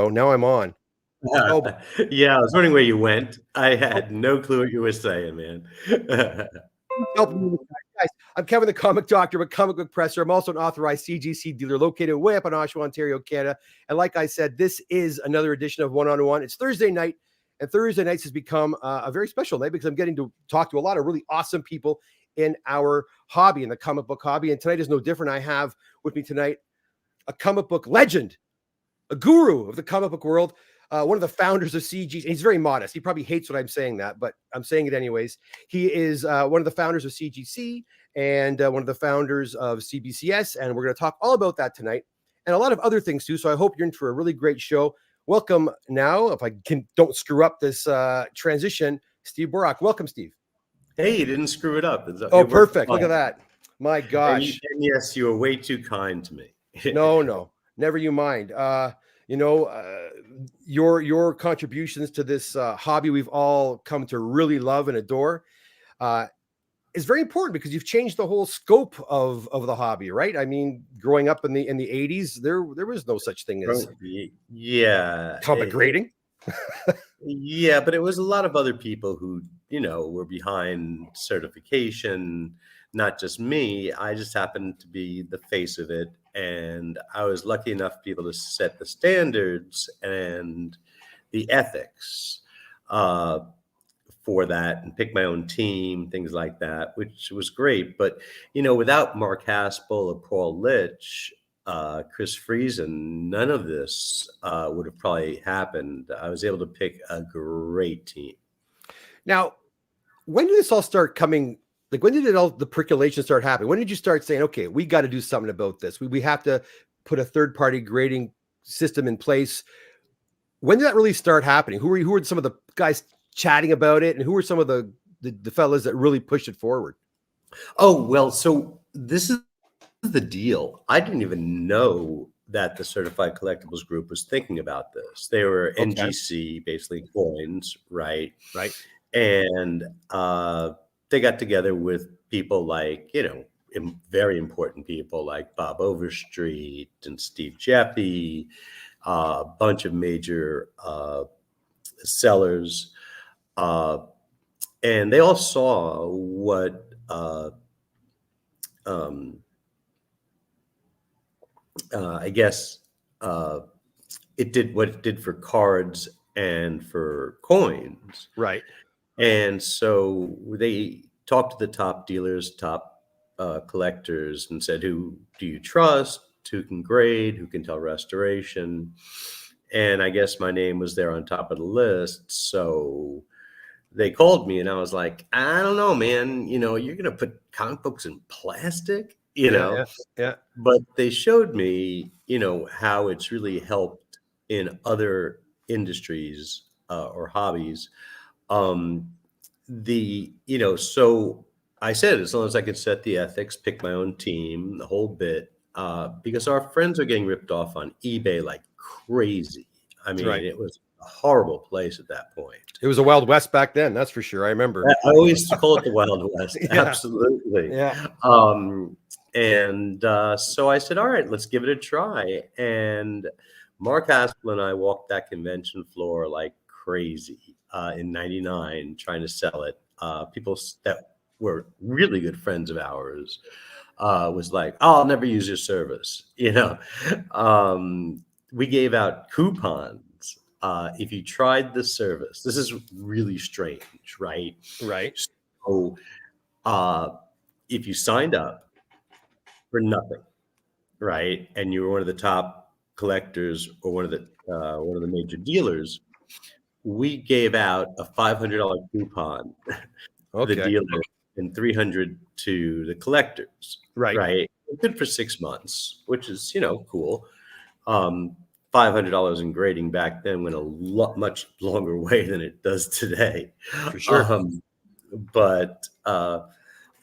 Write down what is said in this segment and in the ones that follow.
Oh, now I'm on. Oh, Yeah, I was wondering where you went. I had no clue what you were saying, man. help me with that. Guys, I'm Kevin the Comic Doctor, a comic book presser. I'm also an authorized CGC dealer located way up in Oshawa, Ontario, Canada. And like I said, this is another edition of One-on-One. It's Thursday night, and Thursday nights has become a very special night because I'm getting to talk to a lot of really awesome people in our hobby, in the comic book hobby. And tonight is no different. I have with me tonight a comic book legend, a guru of the comic book world, one of the founders of CG. And he's very modest. He probably hates what I'm saying that, but I'm saying it anyways. He is one of the founders of CGC and one of the founders of CBCS. And we're going to talk all about that tonight and a lot of other things too. So I hope you're in for a really great show. Welcome now, if I don't screw up this transition, Steve BOROCK. Welcome, Steve. Hey, you didn't screw it up. Oh, perfect. Look at that. My gosh. And yes, you were way too kind to me. No, never you mind. Your contributions to this hobby we've all come to really love and adore is very important because you've changed the whole scope of the hobby, right? I mean, growing up in the 80s, there was no such thing as comic grading. Yeah, but it was a lot of other people who, were behind certification, not just me. I just happened to be the face of it. And I was lucky enough to be able to set the standards and the ethics for that and pick my own team, things like that, which was great. But, without Mark Haspel or Paul Litch, Chris Friesen, none of this would have probably happened. I was able to pick a great team. Now, when did this all start coming? Like, when did the percolation start happening? When did you start saying, okay, we got to do something about this? We have to put a third-party grading system in place. When did that really start happening? Who were some of the guys chatting about it? And who were some of the fellas that really pushed it forward? Oh, well, so this is the deal. I didn't even know that the Certified Collectibles Group was thinking about this. They were NGC, basically coins, right? Right. And they got together with people like, very important people like Bob Overstreet and Steve Jeffy, a bunch of major sellers. And they all saw what I guess it did what it did for cards and for coins. Right. And so they talked to the top dealers, top collectors, and said, who do you trust? Who can grade? Who can tell restoration? And I guess my name was there on top of the list. So they called me and I was like, I don't know, man. You're going to put comic books in plastic, Yeah. But they showed me, how it's really helped in other industries or hobbies. So I said, as long as I could set the ethics, pick my own team, the whole bit, because our friends are getting ripped off on eBay like crazy. I mean, It was a horrible place at that point. It was a Wild West back then. That's for sure. I remember. I always call it the Wild West. Yeah. Absolutely. Yeah. So I said, all right, let's give it a try. And Mark Haspel and I walked that convention floor like crazy in '99 trying to sell it. People that were really good friends of ours was like, oh, I'll never use your service. We gave out coupons if you tried the service. This is really strange, right? Right. So if you signed up for nothing, right, and you were one of the top collectors or one of the major dealers, we gave out a $500 coupon to the dealer and $300 to the collectors. Right. Good for 6 months, which is, cool. $500 in grading back then went a much longer way than it does today. For sure. But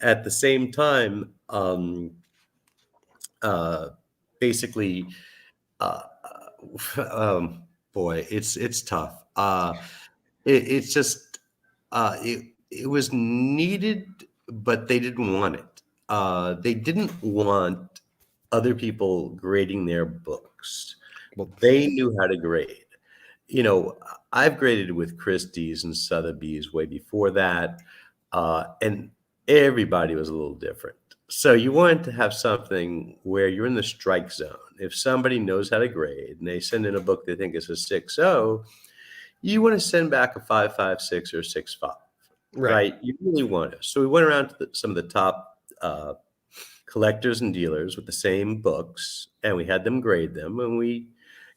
at the same time, basically, boy, it's tough. It's just it was needed, but they didn't want it. They didn't want other people grading their books. Well, they knew how to grade. you know, I've graded with Christie's and Sotheby's way before that, and everybody was a little different. So you wanted to have something where you're in the strike zone. If somebody knows how to grade and they send in a book they think is a 6.0, you want to send back a 5.56 or 6.5, right? You really want to. So we went around to some of the top collectors and dealers with the same books, and we had them grade them, and we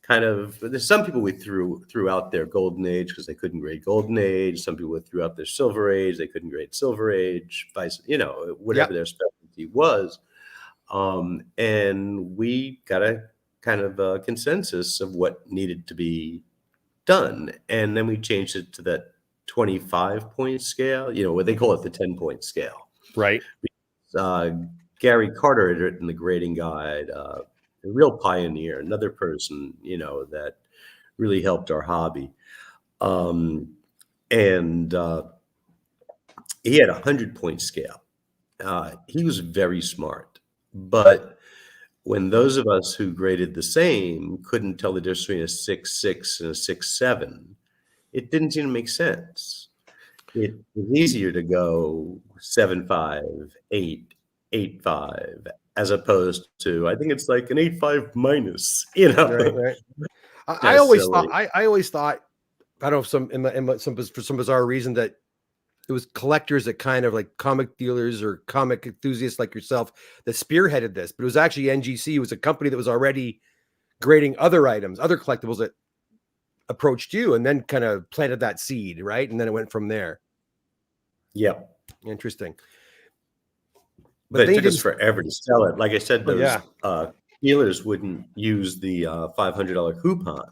kind of, there's some people we threw out their golden age because they couldn't grade golden age. Some people threw out their silver age, they couldn't grade silver age, vice, you know, whatever their specialty was. And we got a kind of a consensus of what needed to be done. And then we changed it to that 25-point scale, you know, what they call it, the 10-point scale. Right. Gary Carter had written the grading guide, a real pioneer, another person, you know, that really helped our hobby. And he had a 100-point scale. He was very smart, but when those of us who graded the same couldn't tell the difference between a 6.6 and a 6.7, it didn't seem to make sense. It was easier to go 7.5, 8, 8.5, as opposed to, I think it's like an 8.5 minus, you know. Right. I always thought, I don't know, for some bizarre reason, that it was collectors that kind of, like comic dealers or comic enthusiasts like yourself, that spearheaded this. But it was actually NGC. It was a company that was already grading other items, other collectibles, that approached you and then kind of planted that seed, right? And then it went from there. Yeah. Interesting. But it took us forever to sell it. Like I said, those dealers wouldn't use the $500 coupon.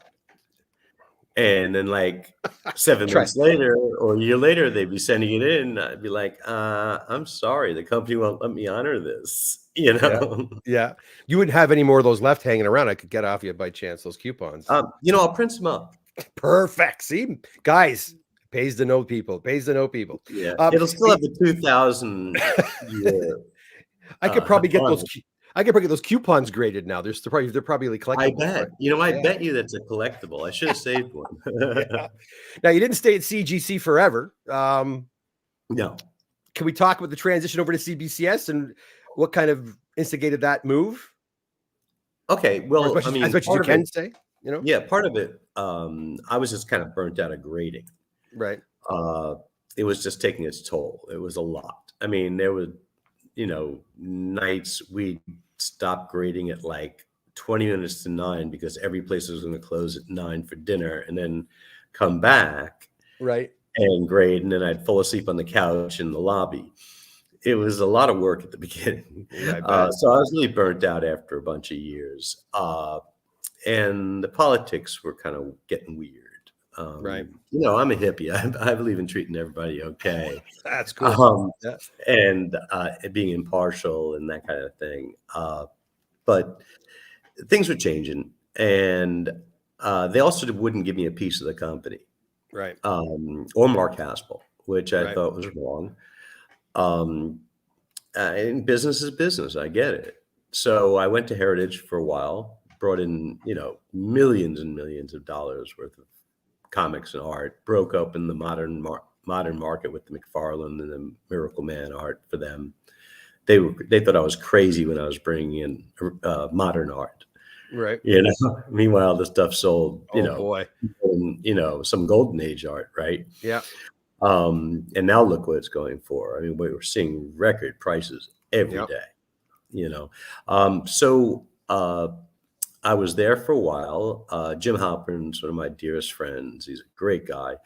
And then like 7 months later or a year later, they'd be sending it in. I'd be like, I'm sorry, the company won't let me honor this, you know? Yeah. You wouldn't have any more of those left hanging around. I could get off you by chance, those coupons. You know, I'll print some up. Perfect. See, guys, pays to know people. Yeah. It'll still have the 2000 year. I could probably get those. I could probably get those coupons graded now. They're probably collectible. I bet. Right? You know, I bet you that's a collectible. I should have saved one. Now, you didn't stay at CGC forever. No. Can we talk about the transition over to CBCS and what kind of instigated that move? Okay. Well, as much as you can say, you know? Yeah, part of it, I was just kind of burnt out of grading. Right. It was just taking its toll. It was a lot. I mean, there were, you know, nights we'd stop grading at like 20 minutes to 9 because every place was going to close at 9 for dinner, and then come back and grade, and then I'd fall asleep on the couch in the lobby. It was a lot of work at the beginning. So I was really burnt out after a bunch of years, and the politics were kind of getting weird. You know, I'm a hippie. I believe in treating everybody okay. That's cool. And being impartial and that kind of thing. But things were changing, and they also wouldn't give me a piece of the company, or Mark Haspel, which I thought was wrong. And business is business. I get it. So I went to Heritage for a while, brought in, you know, millions and millions of dollars worth of comics and art, broke open the modern market with the McFarlane and the Miracle Man art for them. They thought I was crazy when I was bringing in modern art, you know. Meanwhile, the stuff sold, you know, some golden age art, and now look what it's going for. I mean, we're seeing record prices every day, you know. So I was there for a while. Jim Halpern's one of my dearest friends. He's a great guy.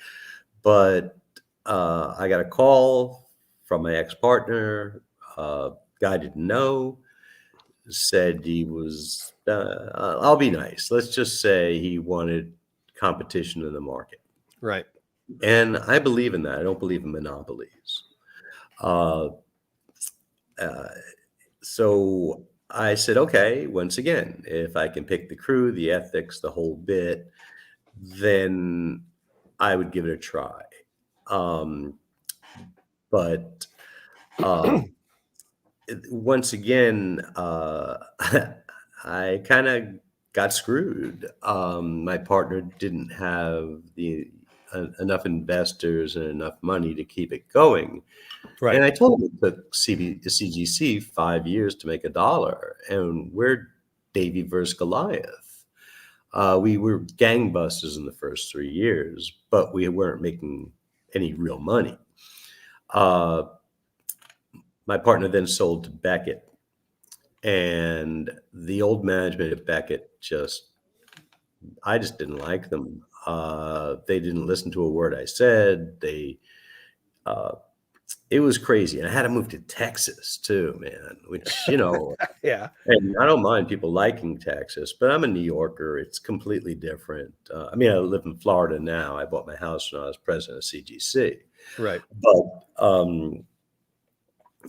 But I got a call from my ex-partner. Guy I didn't know. Said he was, I'll be nice. Let's just say he wanted competition in the market. Right. And I believe in that. I don't believe in monopolies. So I said, okay, once again, if I can pick the crew, the ethics, the whole bit, then I would give it a try. But once again, I kind of got screwed. My partner didn't have enough investors and enough money to keep it going. Right. And I told him it took CGC 5 years to make $1, and we're Davy versus Goliath. We were gangbusters in the first 3 years, but we weren't making any real money. My partner then sold to Beckett, and the old management at Beckett I just didn't like them. They didn't listen to a word I said. It was crazy. And I had to move to Texas too, man, which, Yeah. and I don't mind people liking Texas, but I'm a New Yorker. It's completely different. I live in Florida now. I bought my house when I was president of CGC. Right. But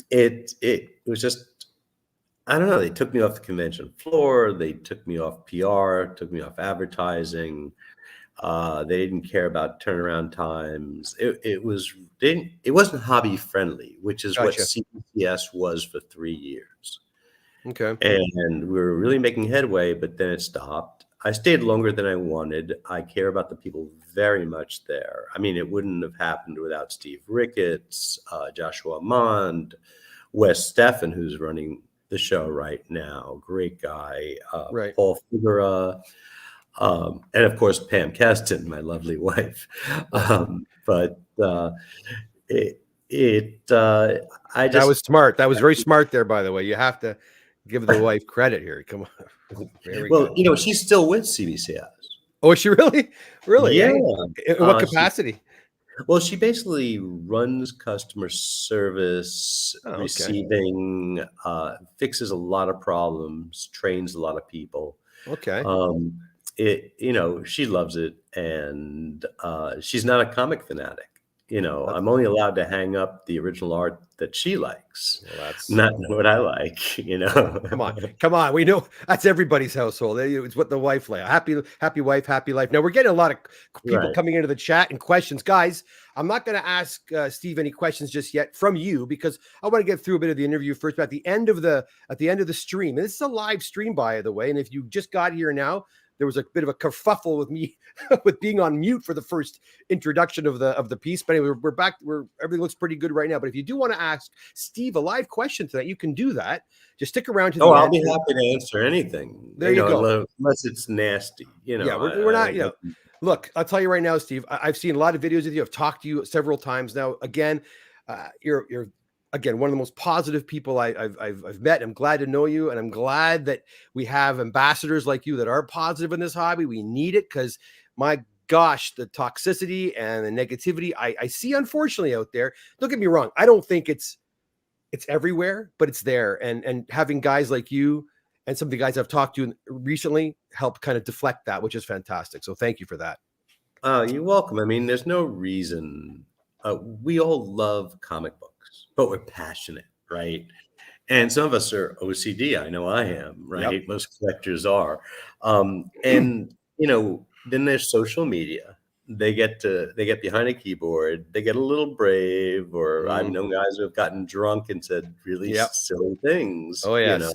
it was just, I don't know. They took me off the convention floor. They took me off PR, took me off advertising. They didn't care about turnaround times. It wasn't hobby friendly, which is what Gotcha. CBCS was for 3 years. Okay. And we were really making headway, but then it stopped. I stayed longer than I wanted. I care about the people very much there. It wouldn't have happened without Steve Ricketts, Joshua Mond, Wes Steffen, who's running the show right now. Great guy. Right. Paul Figueroa. And of course, Pam Keston, my lovely wife. That was smart. That was very smart there, by the way. You have to give the wife credit here. Come on. Well, she's still with CBCS. Oh, is she really? Really? Yeah. In what capacity? Well, she basically runs customer service, receiving, fixes a lot of problems, trains a lot of people. Okay. She loves it, and she's not a comic fanatic. I'm only allowed to hang up the original art that she likes. Well, that's not what I like. Come on. We know that's everybody's household. It's what the wife likes. Happy wife, happy life. Now we're getting a lot of people coming into the chat and questions, guys. I'm not going to ask Steve any questions just yet from you, because I want to get through a bit of the interview first. But at the end of the stream, and this is a live stream, by the way, and if you just got here now, there was a bit of a kerfuffle with me with being on mute for the first introduction of the piece. But anyway, we're back. Everything looks pretty good right now. But if you do want to ask Steve a live question tonight, you can do that. Just stick around to the end. I'll be happy to answer anything. There you go. Unless it's nasty. Yeah, we're not. Look, I'll tell you right now, Steve. I've seen a lot of videos of you. I've talked to you several times now. Again, you're one of the most positive people I've met. I'm glad to know you, and I'm glad that we have ambassadors like you that are positive in this hobby. We need it, because my gosh, the toxicity and the negativity I see, unfortunately, out there. Don't get me wrong. I don't think it's everywhere, but it's there. And having guys like you and some of the guys I've talked to recently help kind of deflect that, which is fantastic. So thank you for that. You're welcome. There's no reason. We all love comic books, but we're passionate, right? And some of us are OCD. I know I am, right? Yep. Most collectors are. And then there's social media. They get behind a keyboard. They get a little brave, or I've known guys who have gotten drunk and said really silly things. Oh yes.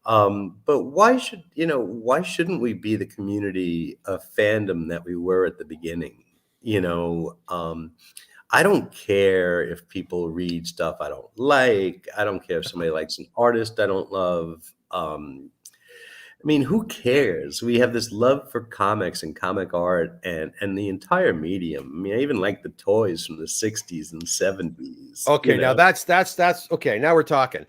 But why shouldn't we be the community of fandom that we were at the beginning? I don't care if people read stuff I don't like. I don't care if somebody likes an artist I don't love. Who cares? We have this love for comics and comic art and the entire medium. I even like the toys from the 60s and 70s. Okay, now that's okay. Now we're talking.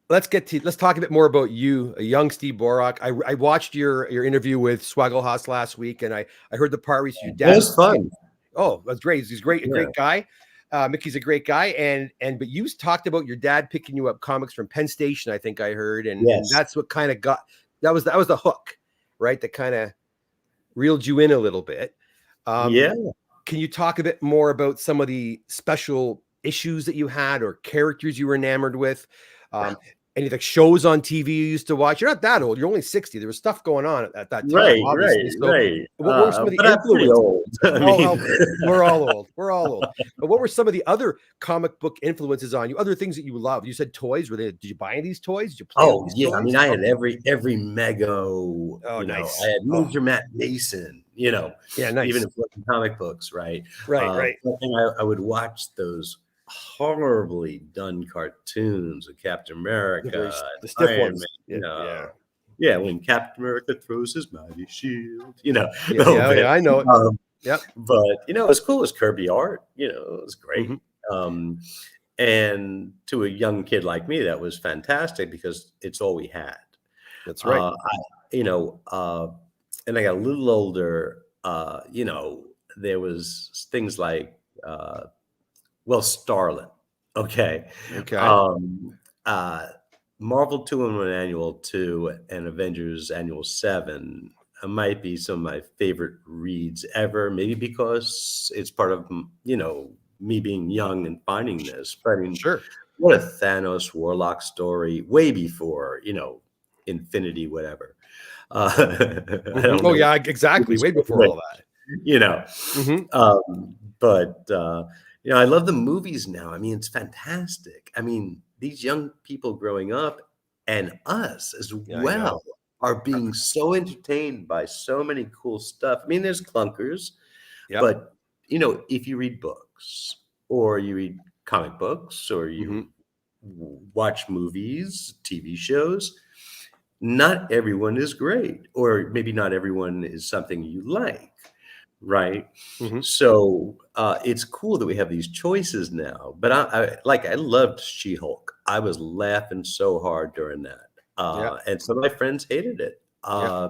Let's talk a bit more about you, a young Steve BOROCK. I watched your interview with Swaggelhaus last week, and I heard the part where your dad. That was fun. Oh, that's great. He's great, a great guy. Mickey's a great guy, but you talked about your dad picking you up comics from Penn Station, I think I heard, and that's what kind of that was the hook, right? That kind of reeled you in a little bit. Can you talk a bit more about some of the special issues that you had or characters you were enamored with? Any of the shows on TV you used to watch? You're not that old. You're only 60. There was stuff going on at that time. Right. What were some of the influences? Old. We're all old. We're all old. But what were some of the other comic book influences on you? Other things that you love? You said toys. Did you buy any of these toys? Did you play with Oh these yeah, I toys? mean, I had every Mego. Oh, You know, I nice. had Oh, Major Matt Mason. You know, yeah, even nice. if it wasn't comic books, right? Right, right. And I would watch those horribly done cartoons of Captain America, The stiff Iron ones. Man. Yeah, yeah, Yeah, when Captain America throws his mighty shield. You know, yeah, the whole yeah. Oh, bit. yeah, I know it. Um, Yep. but it was cool. It was Kirby art. It was great. Mhm. And to a young kid like me, that was fantastic because it's all we had. That's right. And I got a little older. There was things like, Starlet. Okay. Okay. Uh, Marvel 2-in-1 Annual 2 and Avengers Annual 7 might be some of my favorite reads ever, maybe because it's part of, me being young and finding this. But I mean, Sure. what a Thanos Warlock story way before, Infinity, whatever. I don't Oh, know. yeah, exactly. Way before all that. You know, Mhm. but I love the movies now. I mean, it's fantastic. I mean, these young people growing up and us as Yeah, I know. well are being so entertained by so many cool stuff. I mean, there's clunkers, Yep. but if you read books or you read comic books or you Mhm. watch movies, TV shows, not everyone is great, or maybe not everyone is something you like, right? Mhm. So it's cool that we have these choices now. But I loved She-Hulk. I was laughing so hard during that, Yeah. and some of my friends hated it. Yeah.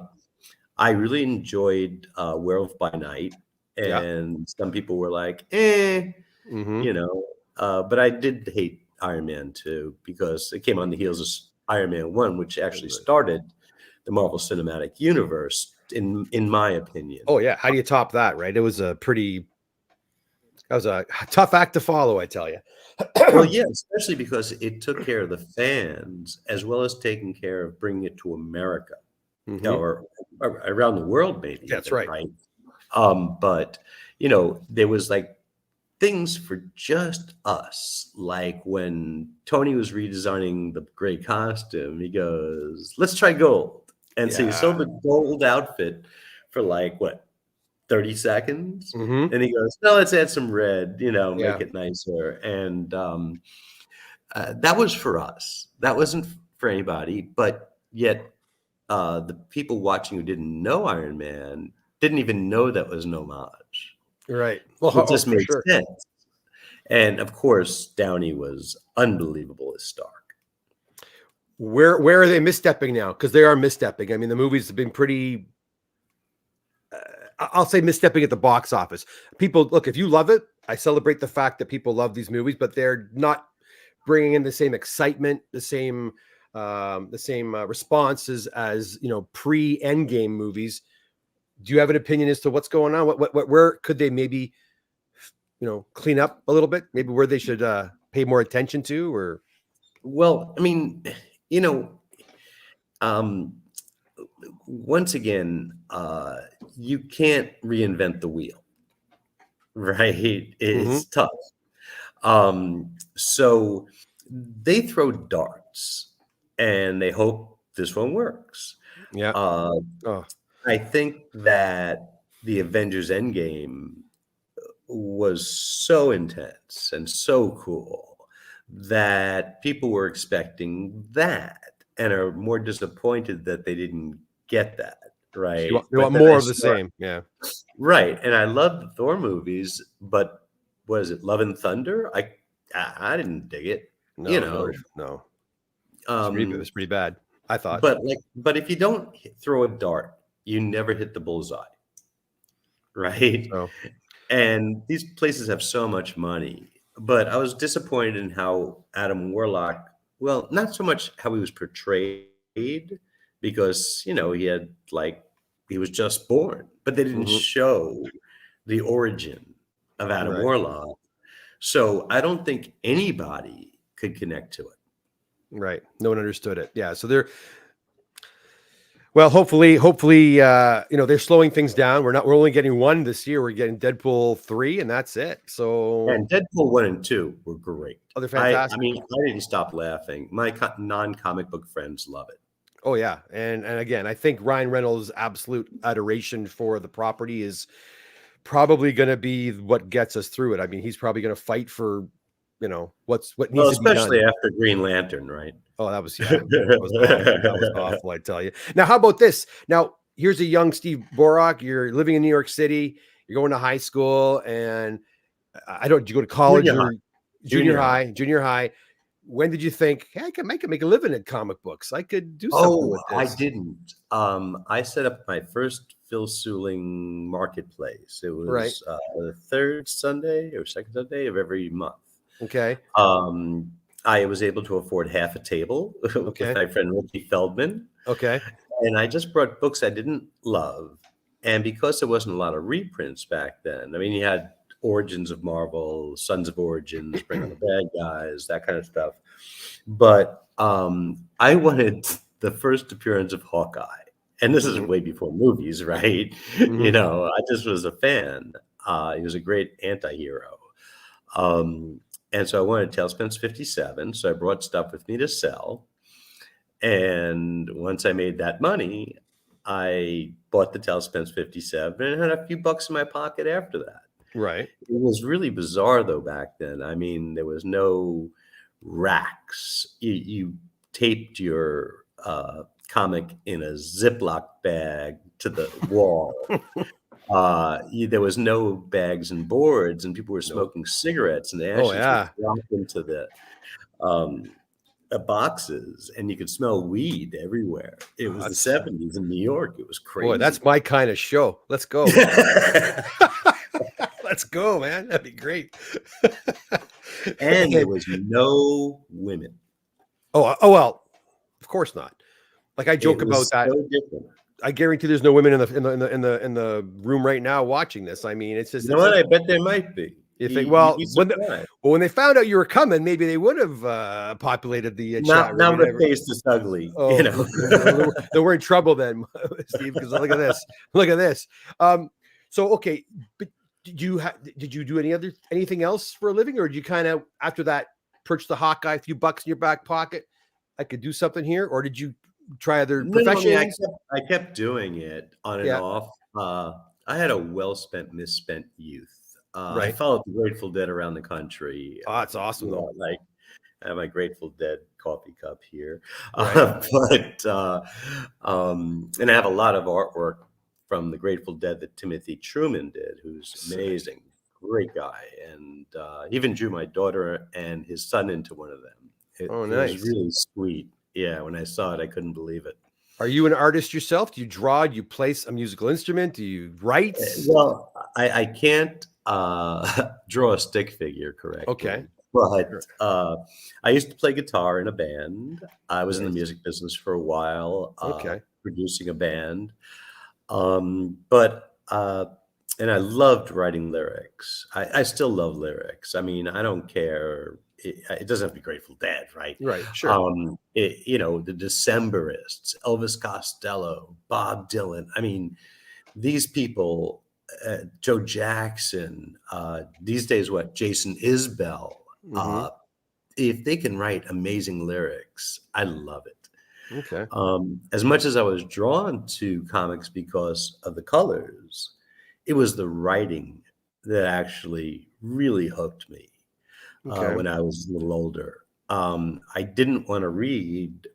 I really enjoyed Werewolf by Night, Yeah. and some people were like, "Eh," Mhm. you know. But I did hate Iron Man 2 because it came on the heels of Iron Man 1, which actually started the Marvel Cinematic Universe, in my opinion. Oh, yeah. How do you top that, right? That was a tough act to follow, I tell you. Well, yeah, especially because it took care of the fans as well as taking care of bringing it to America, Mhm. or around the world, maybe That's even, right. right? But there was like things for just us. Like when Tony was redesigning the gray costume, he goes, "Let's try gold." And so he Yeah. sold the gold outfit for like what, 30 seconds? Mhm. And he goes, "No, let's add some red, make Yeah. it nicer." And that was for us. That wasn't for anybody. But yet, the people watching who didn't know Iron Man didn't even know that was an homage. Right. Well, It oh, just for made sure. sense. And of course, Downey was unbelievable as Stark. Where are they misstepping now? Because they are misstepping. I mean, the movies have been pretty. I'll say misstepping at the box office. People look. If you love it, I celebrate the fact that people love these movies, but they're not bringing in the same excitement, the same responses as pre-Endgame movies. Do you have an opinion as to what's going on? Where could they maybe clean up a little bit? Maybe where they should pay more attention to, or Well, I mean, you know, um, once again, you can't reinvent the wheel, right? Mhm. It's tough. So they throw darts and they hope this one works. Yeah. Uh, Oh, I think that the Avengers Endgame was so intense and so cool that people were expecting that and are more disappointed that they didn't get that, so right? they But want then I more of the saw same. Yeah. right, and I love the Thor movies, but was it Love and Thunder? I didn't dig it, you No, no, know. no. Um, It's pretty bad. I thought. but if you don't throw a dart, you never hit the bullseye, right? So And these places have so much money. But I was disappointed in how Adam Warlock, well, not so much how he was portrayed, because, he was just born, but they didn't mhm, show the origin of Adam right, Warlock. So I don't think anybody could connect to it. right. No one understood it. Yeah. So they're Well, hopefully, they're slowing things down. We're only getting one this year. We're getting Deadpool 3, and that's it. So, And Deadpool 1 and 2 were great. oh, they're I fantastic. mean, I didn't stop laughing. My non-comic book friends love it. Oh yeah, and again, I think Ryan Reynolds' absolute adoration for the property is probably going to be what gets us through it. I mean, he's probably going to fight for, what Well, needs to be done. especially after Green Lantern, right? Oh, that was awful. That was awful, I tell you. Now, how about this? Now, here's a young Steve Borock. You're living in New York City. You're going to high school, and did you go to college Junior or high. junior high? Junior high. When did you think, hey, I can make a living in comic books? I could do something with I this. didn't. I set up my first Phil Suling marketplace. It was the third Sunday or second Sunday of every month. Okay. I was able to afford half a table with my friend Ricky Feldman. Okay. And I just brought books I didn't love. And because there wasn't a lot of reprints back then, I mean, you had Origins of Marvel, Sons of Origins, Bring on the Bad Guys, that kind of stuff. But I wanted the first appearance of Hawkeye. And this is way before movies, right? Mm-hmm. I just was a fan. He was a great anti-hero. And so I wanted Tailspin 57. So I brought stuff with me to sell. And once I made that money, I bought the Tailspin 57 and had a few bucks in my pocket after that. Right. It was really bizarre, though, back then. I mean, there was no racks. You taped your comic in a Ziploc bag to the wall. There was no bags and boards, and people were smoking cigarettes, and the ashes would drop into the boxes, and you could smell weed everywhere. It was the 70s in New York. It was crazy. Boy, that's my kind of show. Let's go. Let's go, man. That'd be great. And there was no women. Oh well, of course not. Like I joke about that. Different. I guarantee there's no women in the room right now watching this. I mean, it's just I bet there might be. If they when they found out you were coming, maybe they would have populated the chat. Now the face is ugly. Oh, then we're in trouble then, Steve. Because look at this. Look at this. So okay, but did you do anything else for a living, or did you kind of after that purchase the Hawkeye, a few bucks in your back pocket? I could do something here, or did you try other professions? I kept doing it on and off. I had a well-spent, misspent youth. I followed the Grateful Dead around the country. Oh, that's awesome, though. Like I have my Grateful Dead coffee cup here, right. And I have a lot of artwork from the Grateful Dead that Timothy Truman did, who's amazing, great guy, and he even drew my daughter and his son into one of them. It nice. was really sweet. Yeah, when I saw it, I couldn't believe it. Are you an artist yourself? Do you draw? Do you play a musical instrument? Do you write? Well, I can't draw a stick figure correctly. Okay. But I used to play guitar in a band. I was in the music business for a while, producing a band. And I loved writing lyrics. I still love lyrics. I mean, I don't care. It doesn't have to be Grateful Dead, right? Right, sure. The Decemberists, Elvis Costello, Bob Dylan. I mean, these people, Joe Jackson, these days, Jason Isbell. If they can write amazing lyrics, I love it. Okay. As much as I was drawn to comics because of the colors, it was the writing that actually really hooked me when I was a little older. I didn't want to read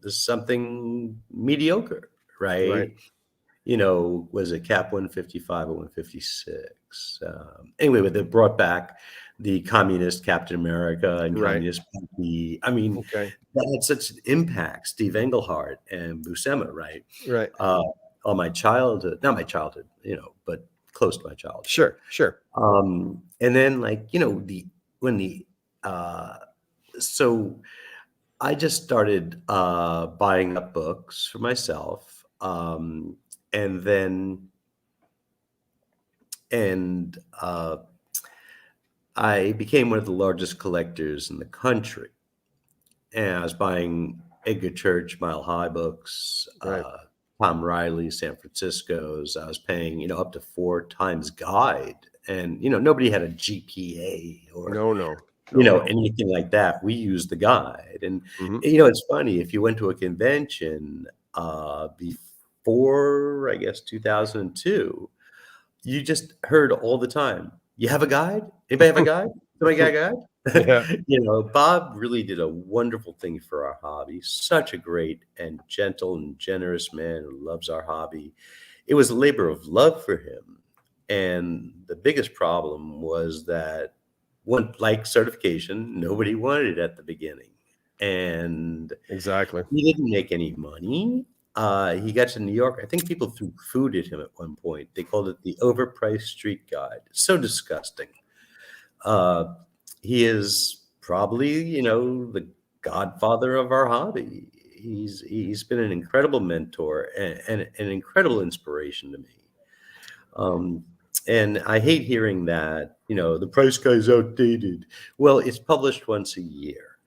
something mediocre, right? Was it Cap 155 or 156? Anyway, but they brought back the communist Captain America and communist Bucky. I mean, that had such an impact. Steve Englehart and Buscema, right? Right. On my childhood, not my childhood, but close to my childhood. Sure. And then so I just started buying up books for myself. I became one of the largest collectors in the country. And I was buying Edgar Church, Mile High books, Tom Riley, San Francisco's. I was paying, up to 4 times guide, and nobody had a GPA or No. anything like that. We used the guide, and Mhm. it's funny if you went to a convention before, I guess, 2002. You just heard all the time, "You have a guide? Anybody have a guide? Somebody got a Yeah, guide?" Bob really did a wonderful thing for our hobby. Such a great and gentle and generous man who loves our hobby. It was a labor of love for him. And the biggest problem was that one, like certification, nobody wanted it at the beginning. And exactly. he didn't make any money. He got to New York. I think people threw food at him at one point. They called it the overpriced street guide. So disgusting. Uh, he is probably, the godfather of our hobby. He's been an incredible mentor and an incredible inspiration to me. And I hate hearing that, the price guy's outdated. Well, it's published once a year.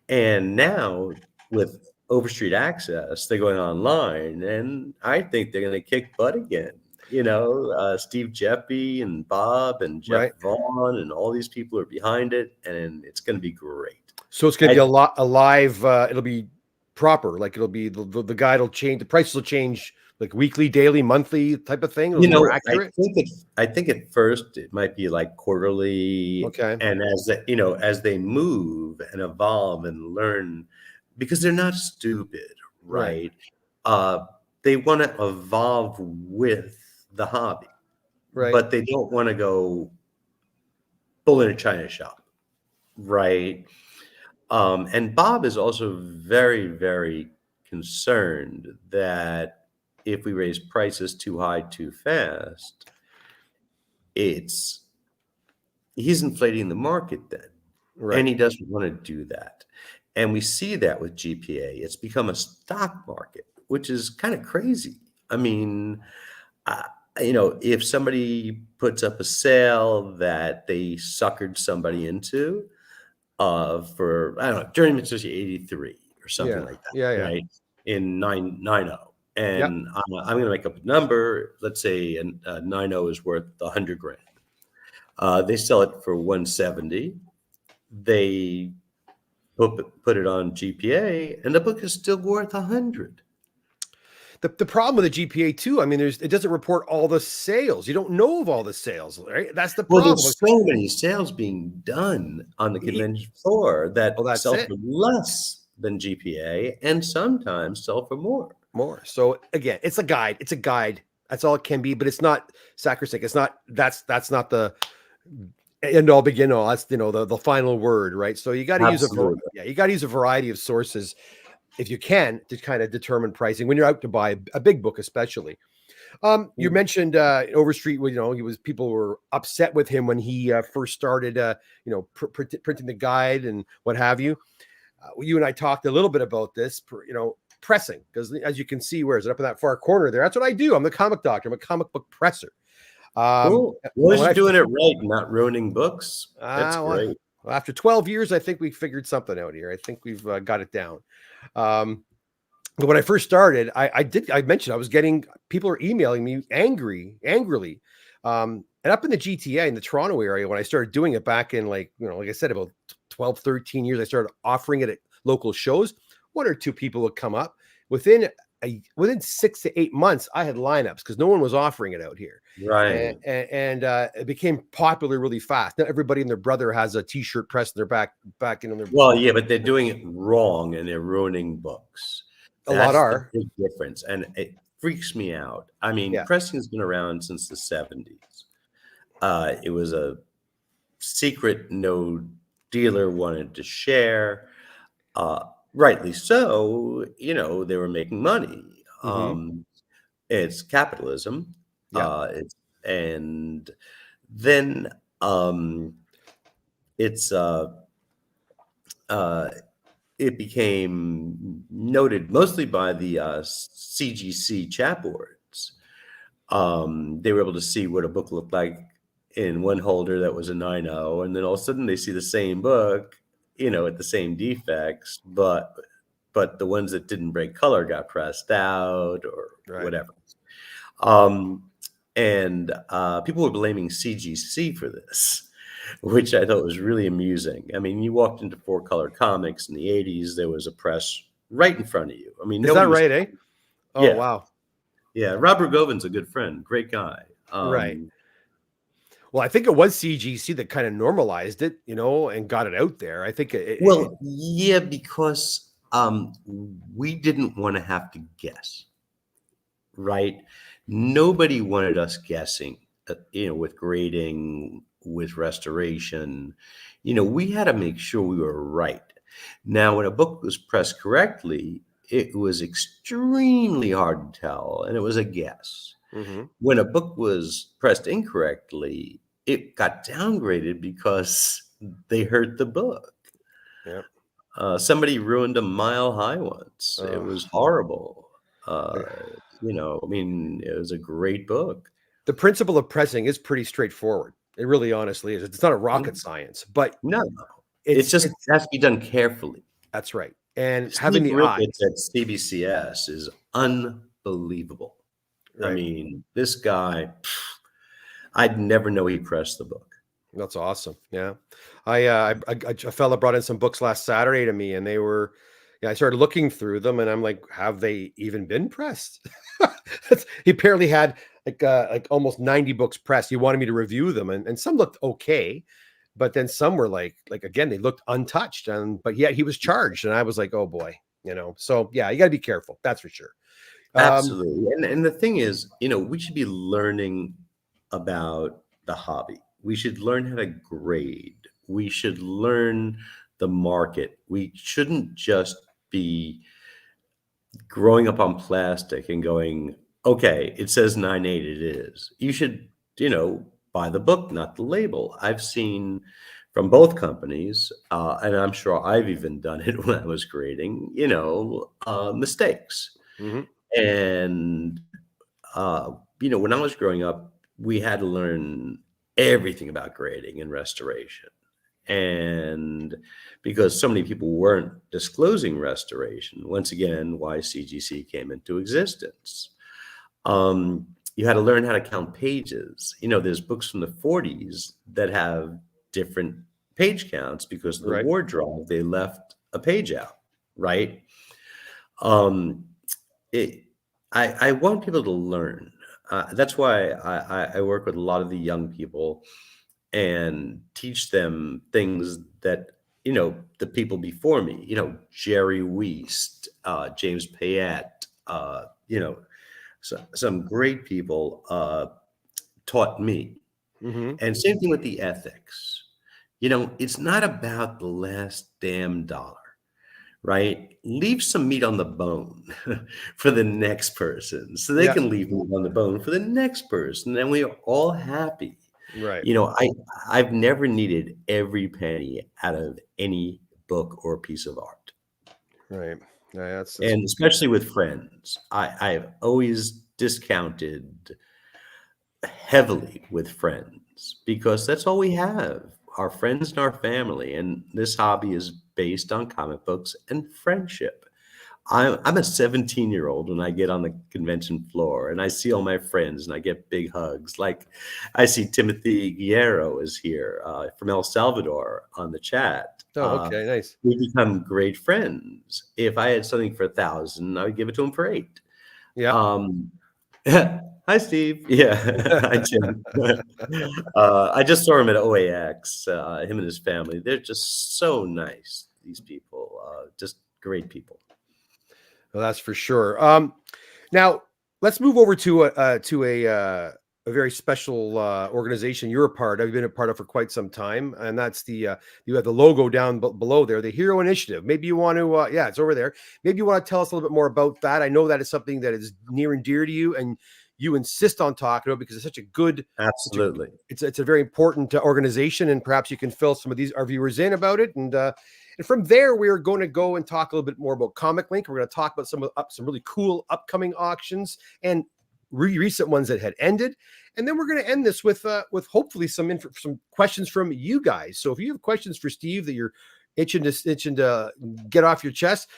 And now with Overstreet access, they're going online, and I think they're going to kick butt again. Steve Jeppy and Bob and Jeff Right. Vaughn and all these people are behind it, and it's going to be great. So it's going to be a live. It'll be proper. Like it'll be the guide will change. The prices will change like weekly, daily, monthly type of thing. It'll be more accurate. I think at first it might be like quarterly. Okay. And as they move and evolve and learn, because they're not stupid, right? They want to evolve with the hobby, Right. but they don't want to go bull in a china shop, right? And Bob is also very, very concerned that if we raise prices too high too fast, he's inflating the market then. Right. And he doesn't want to do that. And we see that with GPA. It's become a stock market, which is kind of crazy. I mean, if somebody puts up a sale that they suckered somebody into for, I don't know, during Mitsubishi 83 or something like that, right? In 990. And I'm going to make up a number. Let's say a 90 is worth 100 grand. They sell it for 170. They put it on GPA, and the book is still worth 100. The problem with the GPA too, I mean, it doesn't report all the sales. You don't know of all the sales, right? That's the problem. Well, there's so many sales being done on the convention floor that sell for less than GPA, and sometimes sell for more. So again, it's a guide. It's a guide. That's all it can be, but it's not sacrosanct. It's not. That's not the end all begin all. That's the final word, right? So you got to use a variety of sources if you can to kind of determine pricing when you're out to buy a big book, especially. You mentioned Overstreet. People were upset with him when he first started, printing the guide and what have you. You and I talked a little bit about this, pressing, because as you can see, where is it up in that far corner there? That's what I do. I'm the comic doctor. I'm a comic book presser. Cool. Well, you're doing it right, not ruining books. That's great. Well, after 12 years, I think we figured something out here. I think we've got it down. But when I first started, I mentioned I was getting people are emailing me angrily. And up in the GTA in the Toronto area, when I started doing it back in like I said, about 12, 13 years, I started offering it at local shows. 1 or 2 people would come up within 6 to 8 months. I had lineups because no one was offering it out here. Right. And it became popular really fast. Not everybody and their brother has a t-shirt pressed in their back in their. Well, yeah, but they're doing it wrong and they're ruining books. That's the big difference. And it freaks me out. I mean, pressing's been around since the 70s. It was a secret no dealer wanted to share. Rightly so, they were making money. It's capitalism. And then it became noted mostly by the CGC chat boards. They were able to see what a book looked like in one holder that was a 9.0, and then all of a sudden they see the same book, at the same defects, but but the ones that didn't break color got pressed out or Right. whatever. And people were blaming CGC for this, which I thought was really amusing. I mean, you walked into 4-Color Comics in the 80s, there was a press right in front of you. I mean, Is that nobody was, right, eh? Oh, yeah, wow. yeah. Robert Govin's a good friend, great guy. Right. Well, I think it was CGC that kind of normalized it, and got it out there. I think Well, yeah, because we didn't want to have to guess, right? Nobody wanted us guessing, with grading, with restoration. We had to make sure we were right. Now, when a book was pressed correctly, it was extremely hard to tell, and it was a guess. When a book was pressed incorrectly, it got downgraded because they hurt the book. Yeah. Somebody ruined a Mile High once. It was horrible. I mean, it was a great book. The principle of pressing is pretty straightforward. It really honestly is. It's not a rocket science, but No, it has to be done carefully. That's right. And having the eyes at CBCS is unbelievable. Right. I mean, this guy, I'd never know he pressed the book. That's awesome. Yeah. A fella brought in some books last Saturday to me, and they were, I started looking through them, and I'm like, have they even been pressed? He apparently had like almost 90 books pressed. He wanted me to review them, and some looked okay, but then some were like again, they looked untouched, but yet he was charged, and I was like, oh boy, so yeah, you got to be careful. That's for sure. Absolutely. And the thing is, we should be learning about the hobby. We should learn how to grade. We should learn the market. We shouldn't just be growing up on plastic and going, okay, it says 9.8, it is. You should, buy the book, not the label. I've seen from both companies, and I'm sure I've even done it when I was grading, mistakes. And, when I was growing up, we had to learn everything about grading and restoration. And because so many people weren't disclosing restoration, once again, why CGC came into existence. You had to learn how to count pages. There's books from the 40s that have different page counts because of the war drive, they left a page out, right? I want people to learn. That's why I work with a lot of the young people and teach them things that, the people before me, Jerry Wiest, James Payette, some great people taught me. And same thing with the ethics. It's not about the last damn dollar, right? Leave some meat on the bone for the next person so they can leave meat on the bone for the next person. And we are all happy. Right. I've never needed every penny out of any book or piece of art. Right. Yeah, and especially with friends. I've always discounted heavily with friends because that's all we have. Our friends and our family. And this hobby is based on comic books and friendship. I'm a 17-year-old when I get on the convention floor and I see all my friends and I get big hugs. Like I see Timothy Guerrero is here from El Salvador on the chat. Oh, okay, nice. We become great friends. If I had something for 1,000, I would give it to him for 8. Yeah. Hi, Steve. Yeah, hi, Jim. I just saw him at OAX, him and his family. They're just so nice, these people, just great people. Well, that's for sure. Now, let's move over to a very special organization you're a part of. You've been a part of for quite some time, and that's you have the logo down below there, the Hero Initiative. Maybe you want to, it's over there. Maybe you want to tell us a little bit more about that. I know that is something that is near and dear to you, and you insist on talking about because it's such a good, absolutely. It's a very important organization, and perhaps you can fill some of our viewers in about it. And from there, we're going to go and talk a little bit more about ComicLink. We're going to talk about some really cool upcoming auctions and recent ones that had ended. And then we're going to end this with hopefully some questions from you guys. So if you have questions for Steve that you're itching to get off your chest,